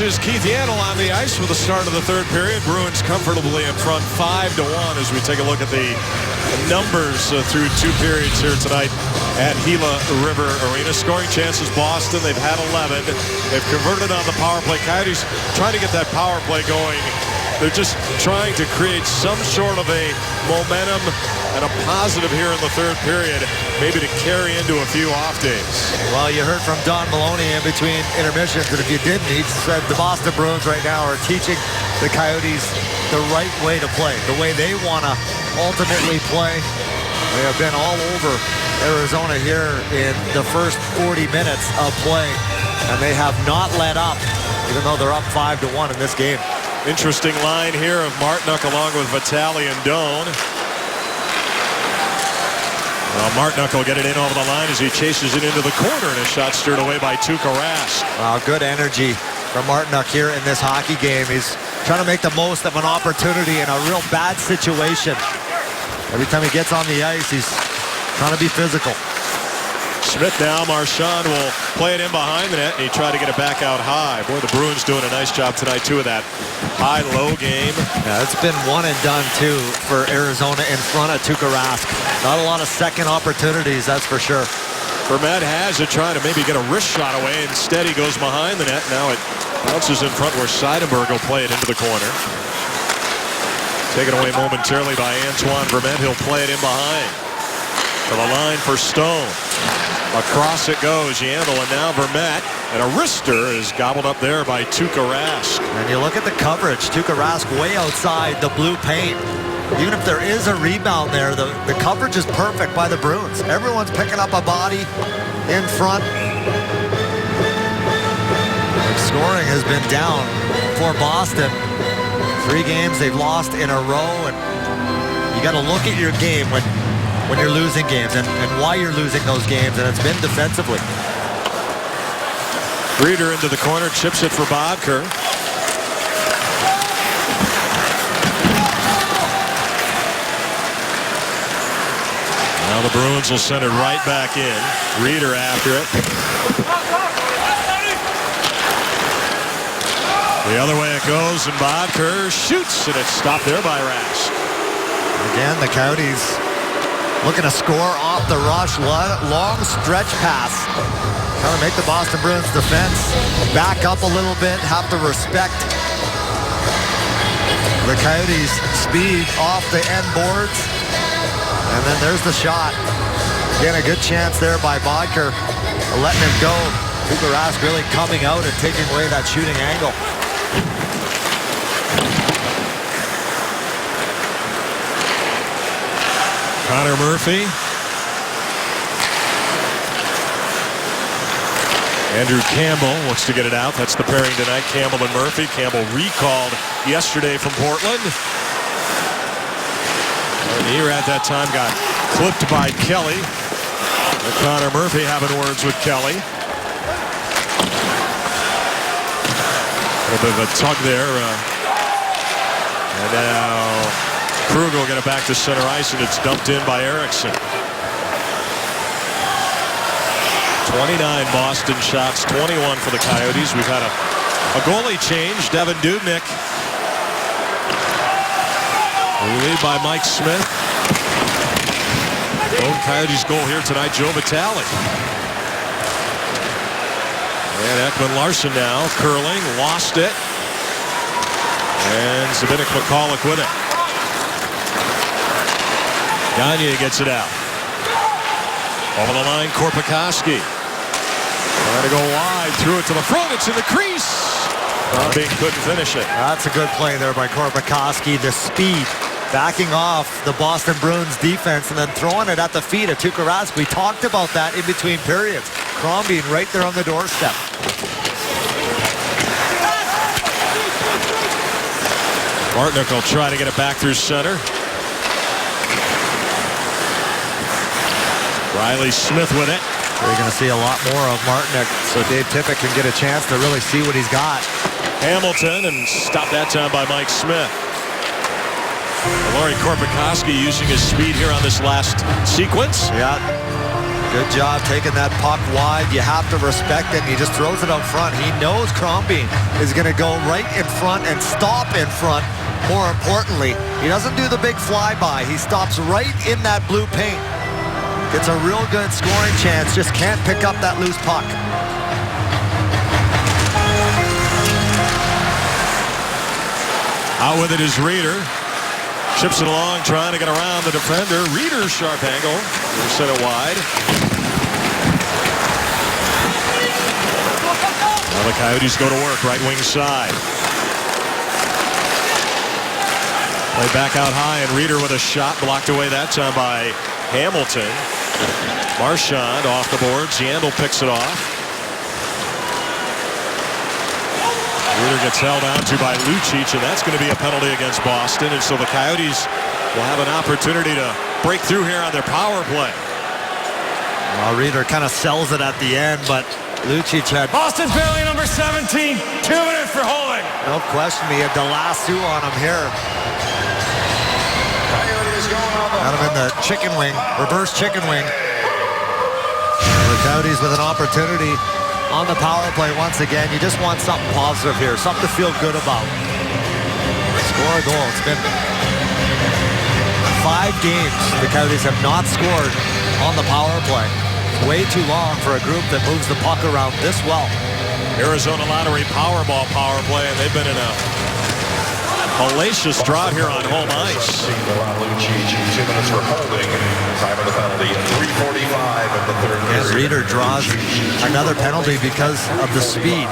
Is Keith Yandle on the ice for the start of the third period. Bruins comfortably in front 5-1 as we take a look at the numbers through 2 periods here tonight at Gila River Arena. Scoring chances, Boston, they've had 11. They've converted on the power play. Coyotes trying to get that power play going. They're just trying to create some sort of a momentum and a positive here in the third period, maybe to carry into a few off days. Well, you heard from Don Maloney in between intermissions, and if you didn't, he said the Boston Bruins right now are teaching the Coyotes the right way to play, the way they want to ultimately play. They have been all over Arizona here in the first 40 minutes of play, and they have not let up, even though they're up 5-1 in this game. Interesting line here of Martinook along with Vitali and Doan. Well, Martinook will get it in over the line as he chases it into the corner, and a shot steered away by Tuukka Rask. Wow, good energy from Martinook here in this hockey game. He's trying to make the most of an opportunity in a real bad situation. Every time he gets on the ice, he's trying to be physical. Smith now. Marchand will play it in behind the net, and he tried to get it back out high. Boy, the Bruins doing a nice job tonight, too, of that high-low game. Yeah, it's been one and done, too, for Arizona in front of Tuukka Rask. Not a lot of second opportunities, that's for sure. Vermette has it, trying to maybe get a wrist shot away. Instead, he goes behind the net. Now it bounces in front where Seidenberg will play it into the corner. Taken away momentarily by Antoine Vermette. He'll play it in behind. To the line for Stone. Across it goes, Yandle, and now Vermette. And a wrister is gobbled up there by Tuukka Rask. And you look at the coverage. Tuukka Rask way outside the blue paint. Even if there is a rebound there, the coverage is perfect by the Bruins. Everyone's picking up a body in front. Scoring has been down for Boston. 3 games they've lost in a row. And you got to look at your game when you're losing games and why you're losing those games, and it's been defensively. Reeder into the corner, chips it for Bodker. Now the Bruins will send it right back in. Reeder after it. The other way it goes, and Bodker shoots, and it's stopped there by Rask. Again, the Coyotes looking to score off the rush. Long stretch pass. Trying to make the Boston Bruins defense back up a little bit. Have to respect the Coyotes' speed off the end boards. And then there's the shot. Again, a good chance there by Bodker. Letting him go. Tuukka Rask really coming out and taking away that shooting angle. Connor Murphy. Andrew Campbell wants to get it out. That's the pairing tonight, Campbell and Murphy. Campbell recalled yesterday from Portland. And Erat that time got clipped by Kelly. And Connor Murphy having words with Kelly. A little bit of a tug there. And now Krug will get it back to center ice, and it's dumped in by Erickson. 29 Boston shots, 21 for the Coyotes. We've had a goalie change. Devin Dubnyk. Relieved by Mike Smith. Lone Coyotes goal here tonight, Joe Vitale. And Ekman Larsson now curling, lost it. And Zbynek McCulloch with it. Gagne gets it out. Over the line, Korpikoski. Trying to go wide, threw it to the front, it's in the crease. Crombie couldn't finish it. That's a good play there by Korpikoski. The speed, backing off the Boston Bruins defense and then throwing it at the feet of Tuukka Rask. We talked about that in between periods. Crombie right there on the doorstep. Martinook will try to get it back through center. Riley Smith with it. We're going to see a lot more of Martinook so Dave Tippett can get a chance to really see what he's got. Hamilton, and stopped that time by Mike Smith. Lauri Korpikoski using his speed here on this last sequence. Yeah, good job taking that puck wide. You have to respect it. He just throws it up front. He knows Crombie is going to go right in front and stop in front. More importantly, he doesn't do the big flyby. He stops right in that blue paint. Gets a real good scoring chance, just can't pick up that loose puck. Out with it is Reeder. Chips it along, trying to get around the defender. Reeder, sharp angle. Sent it wide. Now the Coyotes go to work, right wing side. Play back out high, and Reeder with a shot blocked away that time by Hamilton. Marchand off the boards. Yandel picks it off. Reeder gets held on to by Lucic, and that's going to be a penalty against Boston. And so the Coyotes will have an opportunity to break through here on their power play. Well, Reeder kind of sells it at the end, but Lucic had... Boston penalty number 17. 2 minutes for holding. No question, he had the lasso on him here. Got him in the chicken wing, reverse chicken wing. The Coyotes with an opportunity on the power play once again. You just want something positive here, something to feel good about. Score a goal. It's been 5 games the Coyotes have not scored on the power play. Way too long for a group that moves the puck around this well. Arizona Lottery Powerball power play, and they've been in a hellacious drought here on home ice. 2 minutes for holding. Time of the penalty, 3:45 of the third period. And Reeder draws another penalty because of the speed.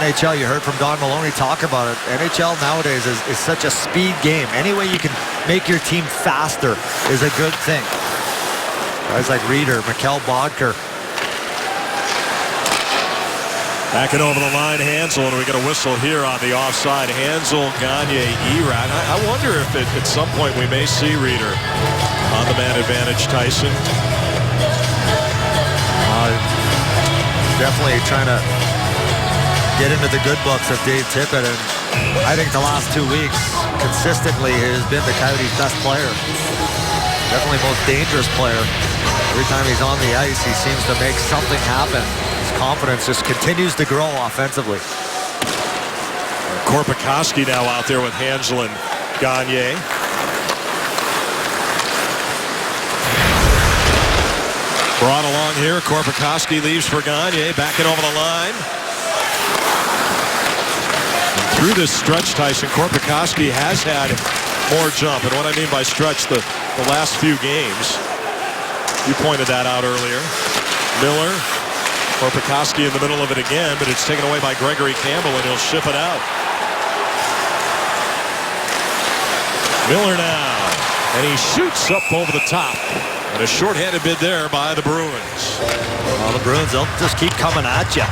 NHL, you heard from Don Maloney talk about it. NHL nowadays is such a speed game. Any way you can make your team faster is a good thing. Guys like Reeder, Mikkel Boedker. Backing over the line, Hansel, and we get a whistle here on the offside. Hansel, Gagne, Erat. I wonder if at some point we may see Reeder on the man advantage, Tyson. Definitely trying to get into the good books of Dave Tippett, and I think the last 2 weeks consistently has been the Coyotes' best player. Definitely most dangerous player. Every time he's on the ice, he seems to make something happen. His confidence just continues to grow offensively. Korpikoski now out there with Hansel and Gagne. Brought along here, Korpikoski leaves for Gagne, backing over the line. And through this stretch, Tyson, Korpikoski has had more jump. And what I mean by stretch, the last few games. You pointed that out earlier. Miller, Korpikoski in the middle of it again, but it's taken away by Gregory Campbell, and he'll ship it out. Miller now. And he shoots up over the top. And a shorthanded bid there by the Bruins. Well, the Bruins, they'll just keep coming at you.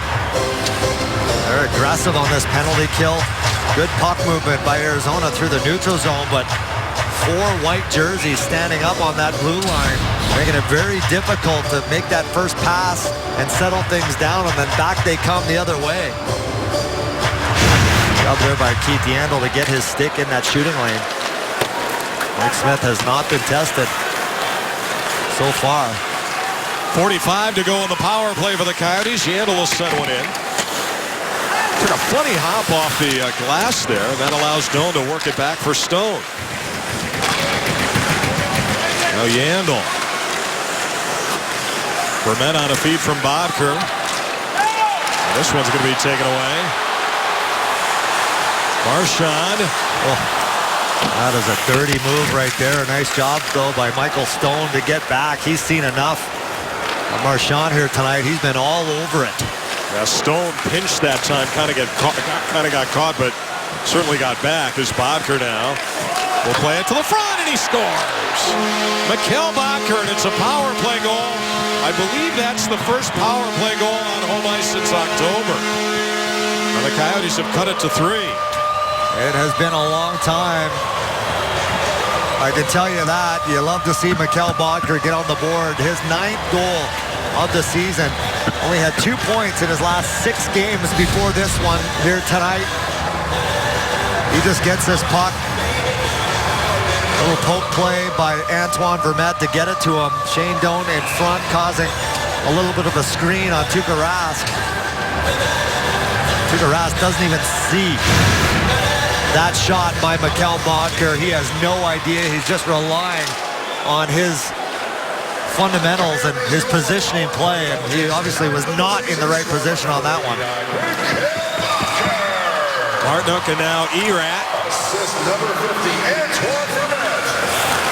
They're aggressive on this penalty kill. Good puck movement by Arizona through the neutral zone, but 4 white jerseys standing up on that blue line, making it very difficult to make that first pass and settle things down, and then back they come the other way. Job there by Keith Yandle to get his stick in that shooting lane. Mike Smith has not been tested so far. 45 to go on the power play for the Coyotes. Yandle will send one in. Took a funny hop off the glass there. That allows Doan to work it back for Stone. Now Yandle. Vermette on a feed from Bodker. This one's going to be taken away. Marchand. Oh, that is a dirty move right there. A nice job, though, by Michael Stone to get back. He's seen enough of Marchand here tonight. He's been all over it. Now Stone pinched that time, kind of got caught, but certainly got back. As Bodker now will play it to the front, and he scores. Mikhail Bodker, and it's a power play goal. I believe that's the first power play goal on home ice since October. Now the Coyotes have cut it to 3. It has been a long time. I can tell you that. You love to see Mikhail Bodker get on the board. His 9th goal of the season. Only had 2 points in his last 6 games before this one here tonight. He just gets this puck. A little poke play by Antoine Vermette to get it to him. Shane Doan in front, causing a little bit of a screen on Tuukka Rask. Tuukka Rask doesn't even see that shot by Mikhail Bodker. He has no idea. He's just relying on his fundamentals and his positioning play, and he obviously was not in the right position on that one. Martinook and now Erat. Assist number 50, Antoine Vermette.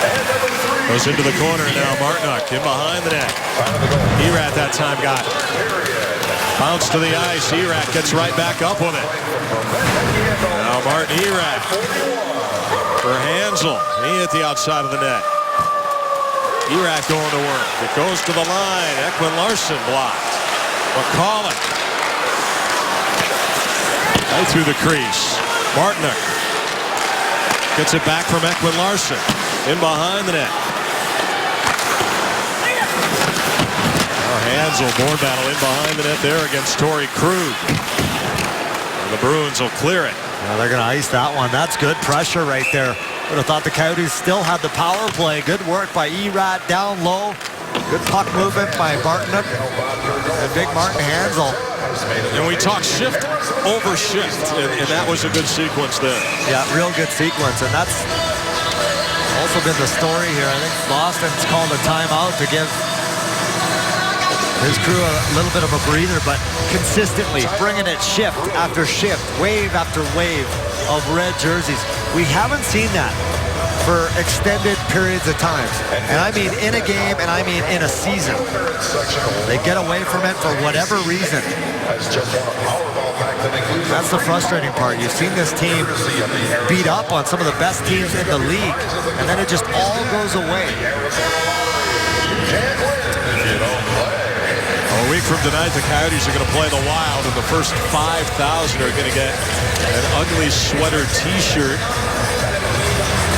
And number 3. Goes into the corner now. Martinook in behind the net. Erat that time got it. Bounce to the ice. Erat gets right back up with it. Now Martin Erat for Hansel. He hit the outside of the net. Erat going to work. It goes to the line. Ekman Larsson blocked. McCauley. Right through the crease. Martinook gets it back from Ekman Larsson. In behind the net. Now Hansel, board battle in behind the net there against Torrey Krug. And the Bruins will clear it. Now they're going to ice that one. That's good pressure right there. Would have thought the Coyotes still had the power play. Good work by Erat down low. Good puck movement by Martinook and big Martin Hansel. And we talk shift over shift, and that was a good sequence there. Yeah, real good sequence, and that's also been the story here. I think Boston's called a timeout to give his crew a little bit of a breather, but consistently bringing it shift after shift, wave after wave of red jerseys. We haven't seen that for extended periods of time. And I mean in a game, and I mean in a season. They get away from it for whatever reason. That's the frustrating part. You've seen this team beat up on some of the best teams in the league, and then it just all goes away. A week from tonight, the Coyotes are going to play the Wild, and the first 5,000 are going to get an ugly sweater T-shirt.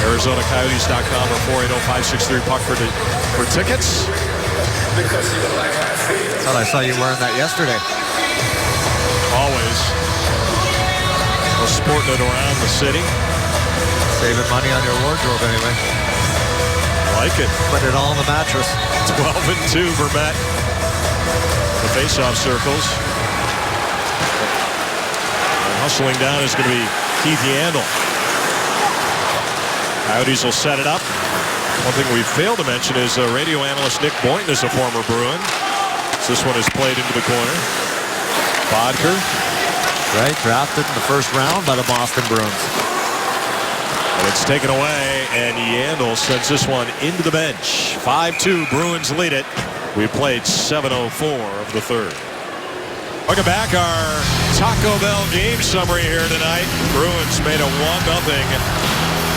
ArizonaCoyotes.com or 480-563-PUCK for tickets. Thought I saw you wearing that yesterday. Always. We're sporting it around the city. Saving money on your wardrobe anyway. Like it. Put it all on the mattress. 12-2 Vermette. The face-off circles. And hustling down is going to be Keith Yandle. Coyotes will set it up. One thing we failed to mention is radio analyst Nick Boynton is a former Bruin. So this one is played into the corner. Bodker. Right, drafted in the first round by the Boston Bruins. And it's taken away, and Yandle sends this one into the bench. 5-2, Bruins lead it. We played 7:04 of the third. Welcome back. Our Taco Bell game summary here tonight. Bruins made a 1-0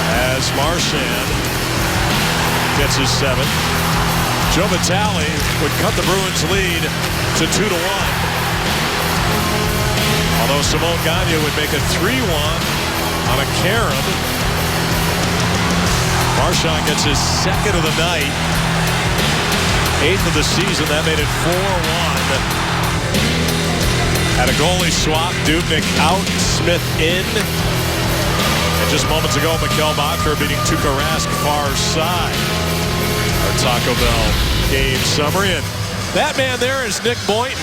as Marchand gets his 7th. Joe Vitale would cut the Bruins lead to 2-1. Although Simon Gagne would make it 3-1 on a carom. Marchand gets his 2nd of the night. 8th of the season. That made it 4-1. Had a goalie swap. Dubnyk out, Smith in. And just moments ago, Mikkel Boedker beating Tuukka Rask far side. Our Taco Bell game summary. And that man there is Nick Boynton.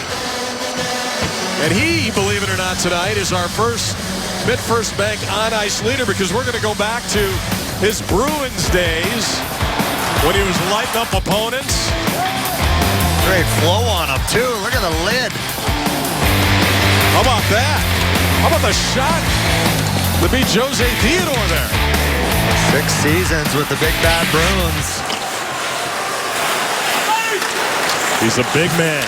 And he, believe it or not, tonight is our first Mid-First Bank on-ice leader, because we're going to go back to his Bruins days when he was lighting up opponents. Great flow on him, too. Look at the lid. How about that? How about the shot to beat Jose Theodore there? 6 seasons with the big bad Bruins. He's a big man.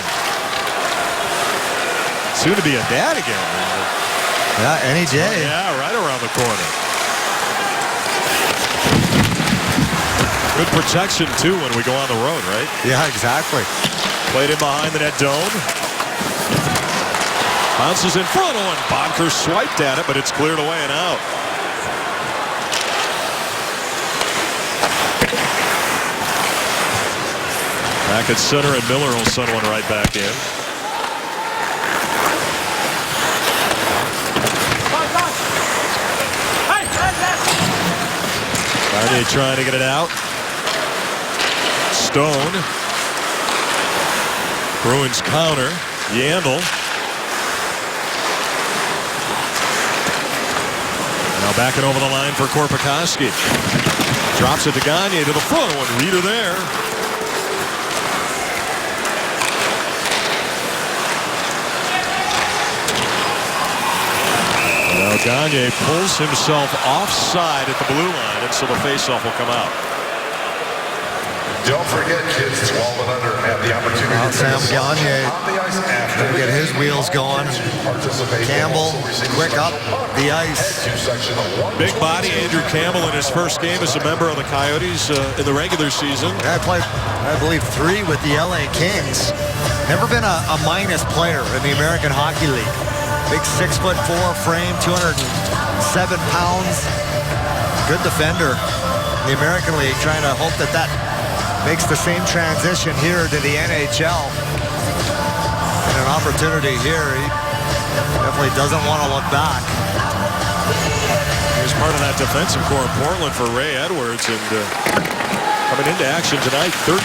Soon to be a dad again. Yeah, any day. Yeah, right around the corner. Good protection, too, when we go on the road, right? Yeah, exactly. Played in behind the net dome. Bounces in front of one. Boedker swiped at it, but it's cleared away and out. Back at center, and Miller will send one right back in. Gagne trying to get it out. Stone. Bruins counter. Yandel. Now backing over the line for Korpikoski. Drops it to Gagne to the front one. Reader there. Now Gagne pulls himself offside at the blue line, and so the faceoff will come out. Don't forget, kids 12 and under have the opportunity to Sam Gagne to get his wheels going. Campbell, quick up the ice. Big body Andrew Campbell in his first game as a member of the Coyotes in the regular season. I played, I believe, 3 with the LA Kings. Never been a minus player in the American Hockey League. Big 6'4" frame, 207 pounds. Good defender in the American League. Trying to hope that that makes the same transition here to the NHL. And an opportunity here. He definitely doesn't want to look back. He's part of that defensive core in Portland for Ray Edwards, and coming into action tonight, 13-9,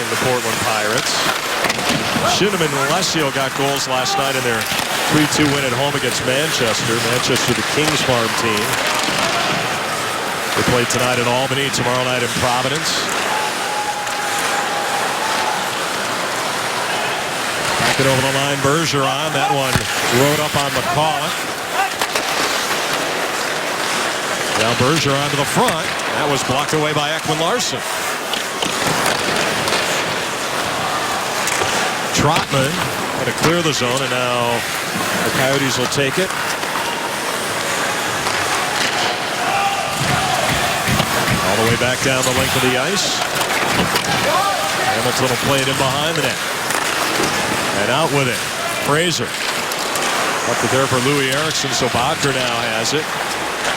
the Portland Pirates. Shinneman and Alessio got goals last night in their 3-2 win at home against Manchester. Manchester, the Kings farm team. They play tonight in Albany, tomorrow night in Providence. Back it over the line, Bergeron. That one rode up on McCaw. Now Bergeron to the front. That was blocked away by Ekman Larsson. Trotman going to clear the zone, and now the Coyotes will take it. All the way back down the length of the ice. Hamilton will play it in behind the net. And out with it. Fraser. Up to there for Louis Eriksson, so Boedker now has it.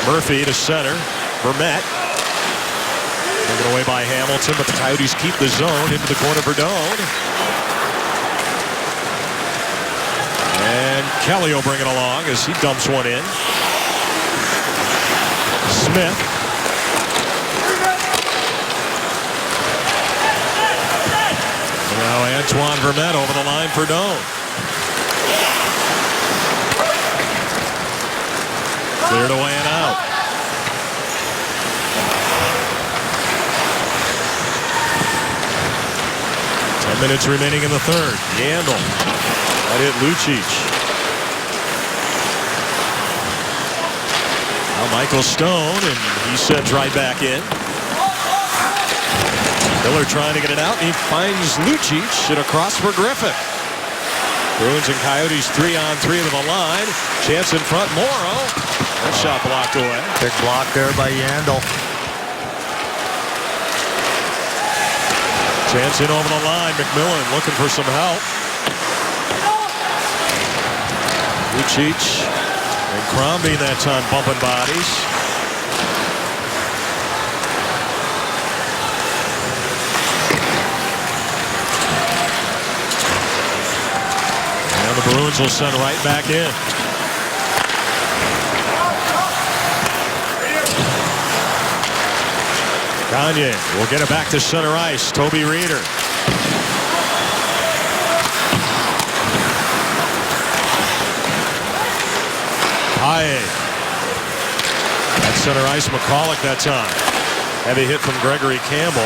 Murphy to center. Vermette. Taken away by Hamilton, but the Coyotes keep the zone into the corner for Doan. And Kelly will bring it along as he dumps one in. Smith. Now Antoine Vermette over the line for Doan. Cleared away and out. Minutes remaining in the third. Yandel. That hit Lucic. Now Michael Stone, and he sends right back in. Miller trying to get it out, and he finds Lucic and across for Griffith. Bruins and Coyotes 3-on-3 to the line. Chance in front, Morrow. That shot blocked away. Big block there by Yandel. Chance in over the line. McMillan looking for some help. Lucic and Crombie that time bumping bodies. And the Bruins will send right back in. Gagne will get it back to center ice. Toby Reeder. Paille. At center ice, McCulloch that time. Heavy hit from Gregory Campbell.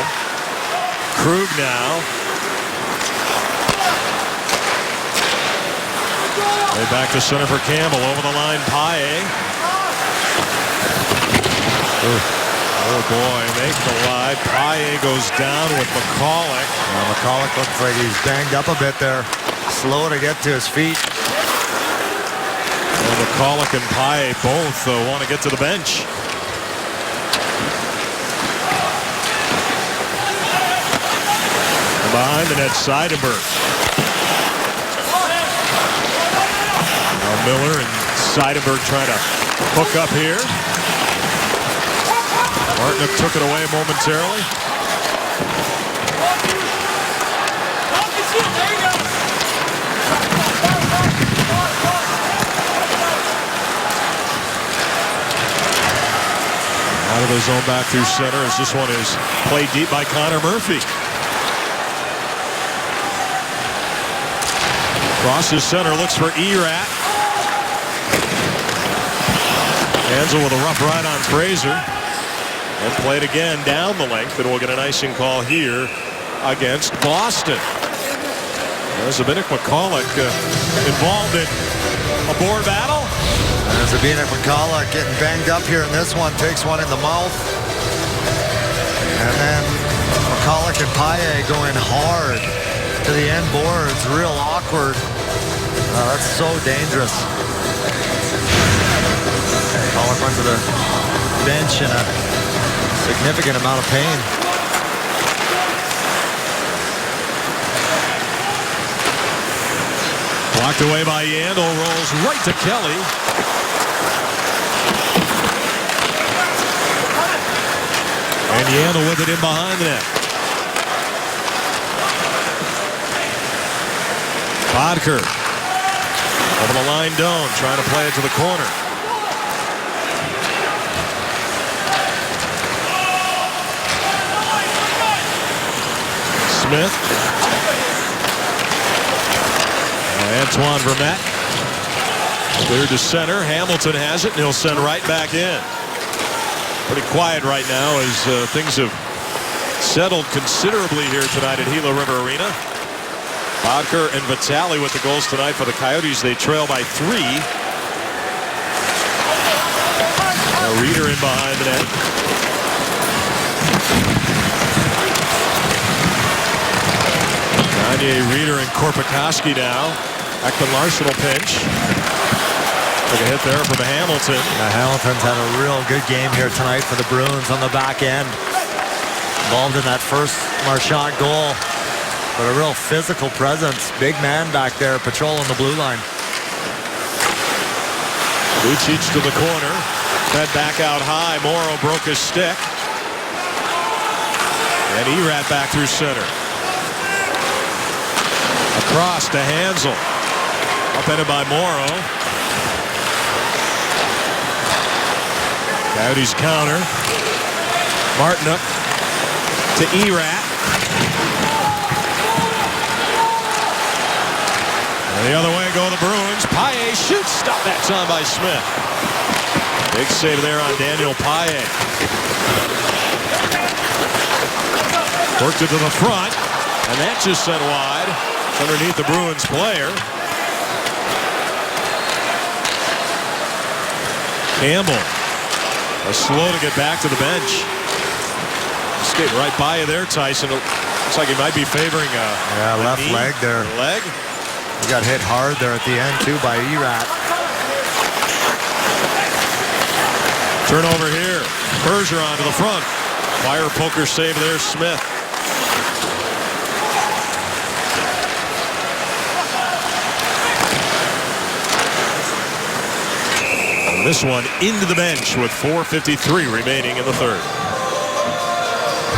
Krug now. Way back to center for Campbell. Over the line, Paille. Oh boy, making the ride. Paille goes down with McCulloch. McCulloch looks like he's banged up a bit there. Slow to get to his feet. Well, McCulloch and Paille both want to get to the bench. And behind the net, Seidenberg. Now Miller and Seidenberg trying to hook up here. Martinook took it away momentarily. Out of the zone back through center as this one is played deep by Connor Murphy. Crosses center, looks for Erat. Hansel with a rough ride on Fraser. And played again down the length, and we'll get an icing call here against Boston. There's Zbynek McCulloch involved in a board battle. And Zbynek McCulloch getting banged up here in this one, takes one in the mouth. And then McCulloch and Paille going hard to the end boards, real awkward. That's so dangerous. McCulloch went to the bench in a significant amount of pain. Blocked away by Yandel, rolls right to Kelly. And Yandel with it in behind the net. Bodker over the line, Doan trying to play it to the corner. Smith. Antoine Vermette. Cleared to center. Hamilton has it, and he'll send right back in. Pretty quiet right now as things have settled considerably here tonight at Gila River Arena. Bodker and Vitale with the goals tonight for the Coyotes. They trail by 3. Now Reeder in behind the net. Gagne, Reeder, and Korpikoski now. Ekman Larsson will pinch. Took a hit there from Hamilton. Hamilton's had a real good game here tonight for the Bruins on the back end. Involved in that first Marchand goal. But a real physical presence. Big man back there patrolling the blue line. Lucic to the corner. Fed back out high. Morrow broke his stick. And Erat back through center. Across to Hansel. Upended by Morrow. Coyotes counter. Martinook to Erat. And the other way go the Bruins. Paille shoots. Stop that time by Smith. Big save there on Daniel Paille. Worked it to the front. And that just sent wide. Underneath the Bruins player. Campbell. Slow to get back to the bench. Skating right by you there, Tyson. Looks like he might be favoring a left knee. leg there. Leg. He got hit hard there at the end too by Erat. Turnover here. Bergeron to the front. Fire poker save there, Smith. And this one into the bench with 4:53 remaining in the third.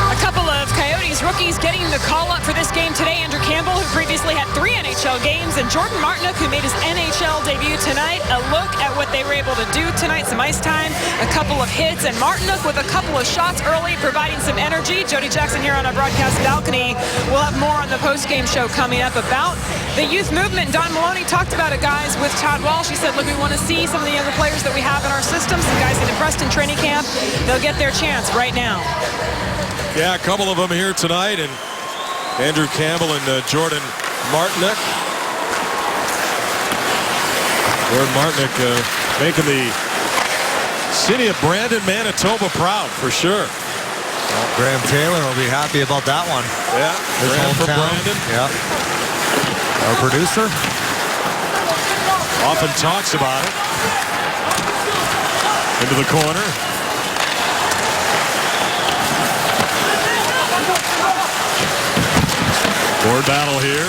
A couple of Coyotes rookies getting the call up for this game today. Andrew Campbell, who previously had 3 NHL games, and Jordan Martinook, who made his NHL debut tonight. A look at what they were able to do tonight, some ice time, a couple of hits, and Martinook with a couple of shots early, providing some energy. Jody Jackson here on our broadcast balcony. We'll have more on the post-game show coming up about the youth movement. Don Maloney talked about it, guys, with Todd Walsh. He said, look, we want to see some of the younger players that we have in our system, some guys that impressed in training camp. They'll get their chance right now. Yeah, a couple of them here tonight, and Andrew Campbell and Jordan Martinook. Jordan Martinook making the city of Brandon, Manitoba proud, for sure. Well, Graham Taylor will be happy about that one. Yeah, His Graham for hometown. Brandon. Yeah. Our producer. Often talks about it. Into the corner. Board battle here.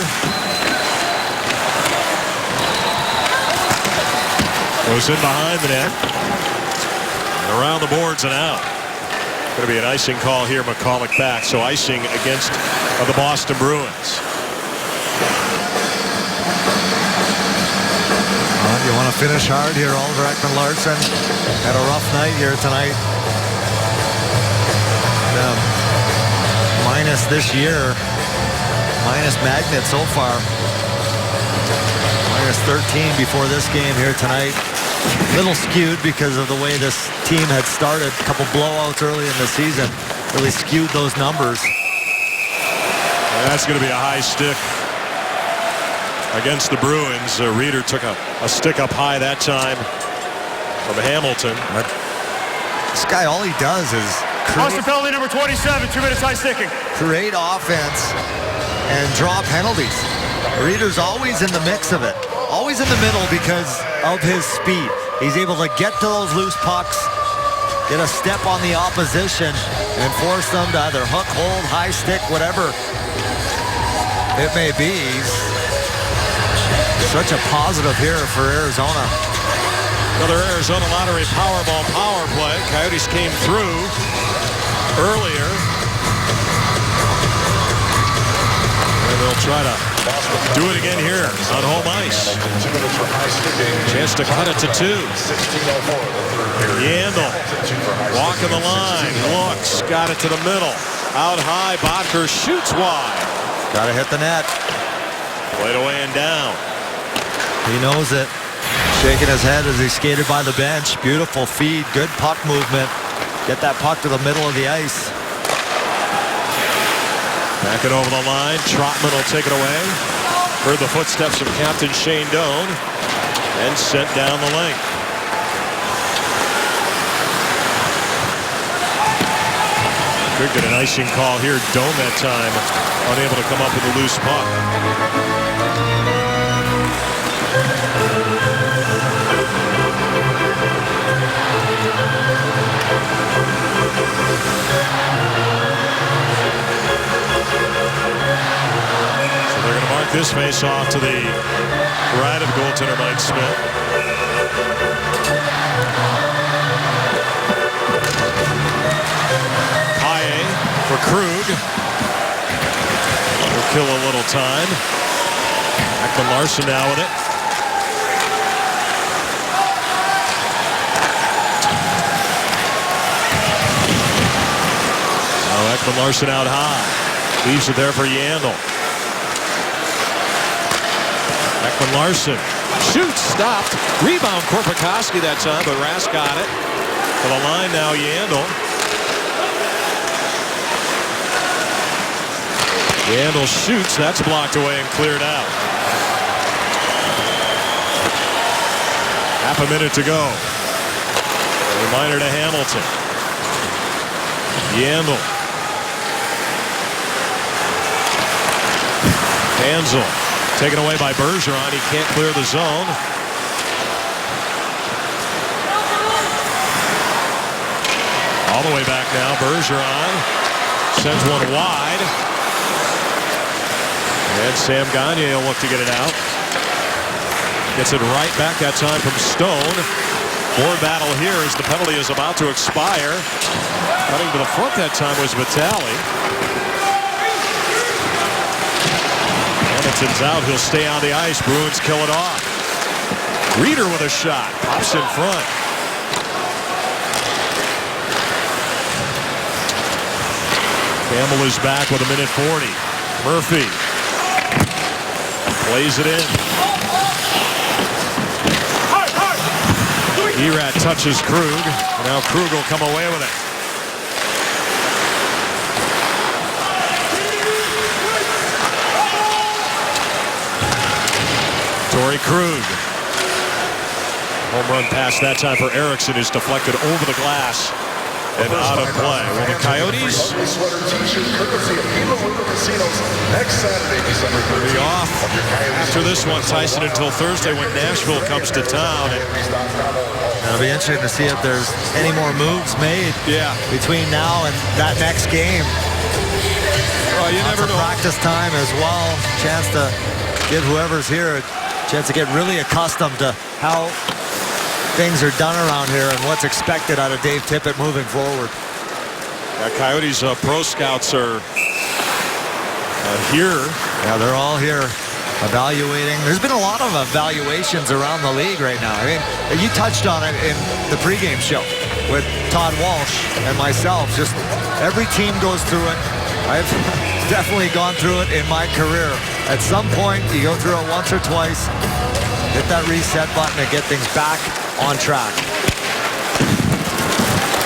Goes in behind the net. And around the boards and out. Going to be an icing call here. McCulloch back. So icing against the Boston Bruins. You want to finish hard here. Oliver Ekman-Larsson had a rough night here tonight. Minus this year. Minus Magnet so far. Minus 13 before this game here tonight. Little skewed because of the way this team had started. A couple blowouts early in the season. Really skewed those numbers. And that's going to be a high stick against the Bruins. Reeder took a stick up high that time from Hamilton. But this guy, all he does is Monster penalty number 27, 2 minutes high sticking. create offense and draw penalties. Reeder's always in the mix of it. Always in the middle because of his speed. He's able to get to those loose pucks, get a step on the opposition, and force them to either hook, hold, high stick, whatever it may be. He's such a positive here for Arizona. Another Arizona Lottery Powerball power play. Coyotes came through earlier. And they'll try to do it again here on home ice. Chance to cut it to 2. Yandel walking the line. Looks. Got it to the middle. Out high. Bodker shoots wide. Got to hit the net. Played away and down. He knows it. Shaking his head as he skated by the bench. Beautiful feed. Good puck movement. Get that puck to the middle of the ice. Back it over the line. Trotman will take it away. Heard the footsteps of Captain Shane Doan. And sent down the lane. Could get an icing call here. Doan that time unable to come up with a loose puck. They're going to mark this face-off to the right of goaltender Mike Smith. Paille for Krug. Will kill a little time. Ekman-Larsson now with it. Now Ekman-Larsson out high. Leaves it there for Yandel. Ekman-Larsson shoots, stopped. Rebound Korpikoski that time, but Rask got it. To the line now, Yandel. Yandel shoots, that's blocked away and cleared out. Half a minute to go. A reminder to Hamilton. Yandel. Hanzel. Taken away by Bergeron. He can't clear the zone. All the way back now. Bergeron sends one wide. And Sam Gagner will look to get it out. Gets it right back that time from Stone. More battle here as the penalty is about to expire. Cutting to the front that time was Vitale. Hamilton's out. He'll stay on the ice. Bruins kill it off. Reeder with a shot. Pops in front. Campbell is back with 1:40. Murphy plays it in. Erat touches Krug. Now Krug will come away with it. Torrey Krug. Home run pass that time for Eriksson is deflected over the glass and out of play. Well, the Coyotes will be off after this one, Tyson, until Thursday when Nashville comes to town. It'll be interesting to see if there's any more moves made between now and that next game. Well, you never know. Practice time as well. Chance to give whoever's here a chance to get really accustomed to how things are done around here and what's expected out of Dave Tippett moving forward. Coyotes pro scouts are here. Yeah, they're all here evaluating. There's been a lot of evaluations around the league right now. I mean, you touched on it in the pregame show with Todd Walsh and myself. Just every team goes through it. I've definitely gone through it in my career. At some point, you go through it once or twice, hit that reset button and get things back on track.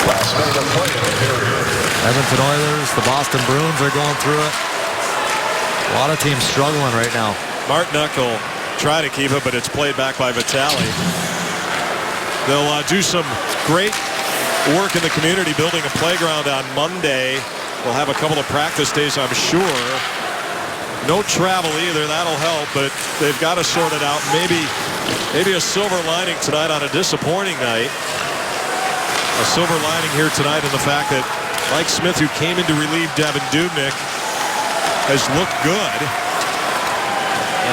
Last minute of play in the period. Edmonton Oilers, the Boston Bruins are going through it. A lot of teams struggling right now. Martinook will try to keep it, but it's played back by Vitale. They'll do some great work in the community building a playground on Monday. We'll have a couple of practice days, I'm sure. No travel either. That'll help, but they've got to sort it out. Maybe a silver lining tonight on a disappointing night. A silver lining here tonight in the fact that Mike Smith, who came in to relieve Devan Dubnyk, has looked good.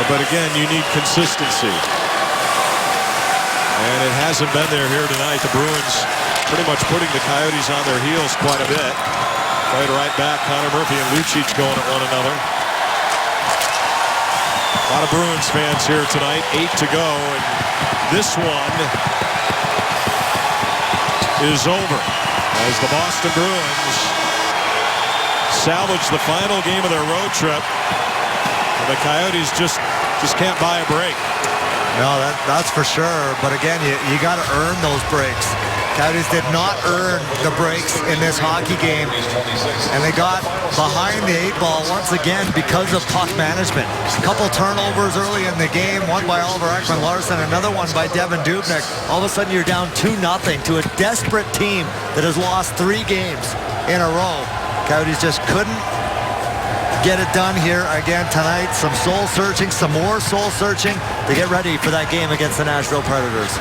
But again, you need consistency. And it hasn't been there here tonight. The Bruins pretty much putting the Coyotes on their heels quite a bit. Played right back. Connor Murphy and Lucic going at one another. A lot of Bruins fans here tonight. 8 to go. And this one is over as the Boston Bruins salvage the final game of their road trip. And the Coyotes just can't buy a break. No, that's for sure. But again, you got to earn those breaks. Coyotes did not earn the breaks in this hockey game, and they got behind the 8 ball once again because of puck management. A couple turnovers early in the game, one by Oliver Ekman-Larsson, another one by Devan Dubnyk. All of a sudden, you're down 2-0 to a desperate team that has lost 3 games in a row. Coyotes just couldn't get it done here again tonight. Some soul searching, some more soul searching to get ready for that game against the Nashville Predators.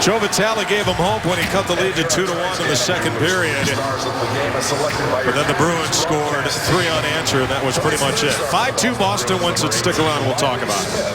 Joe Vitale gave him hope when he cut the lead to 2-1 in the second period. But then the Bruins scored 3 unanswered, and that was pretty much it. 5-2 Boston wins it. Stick around, we'll talk about it.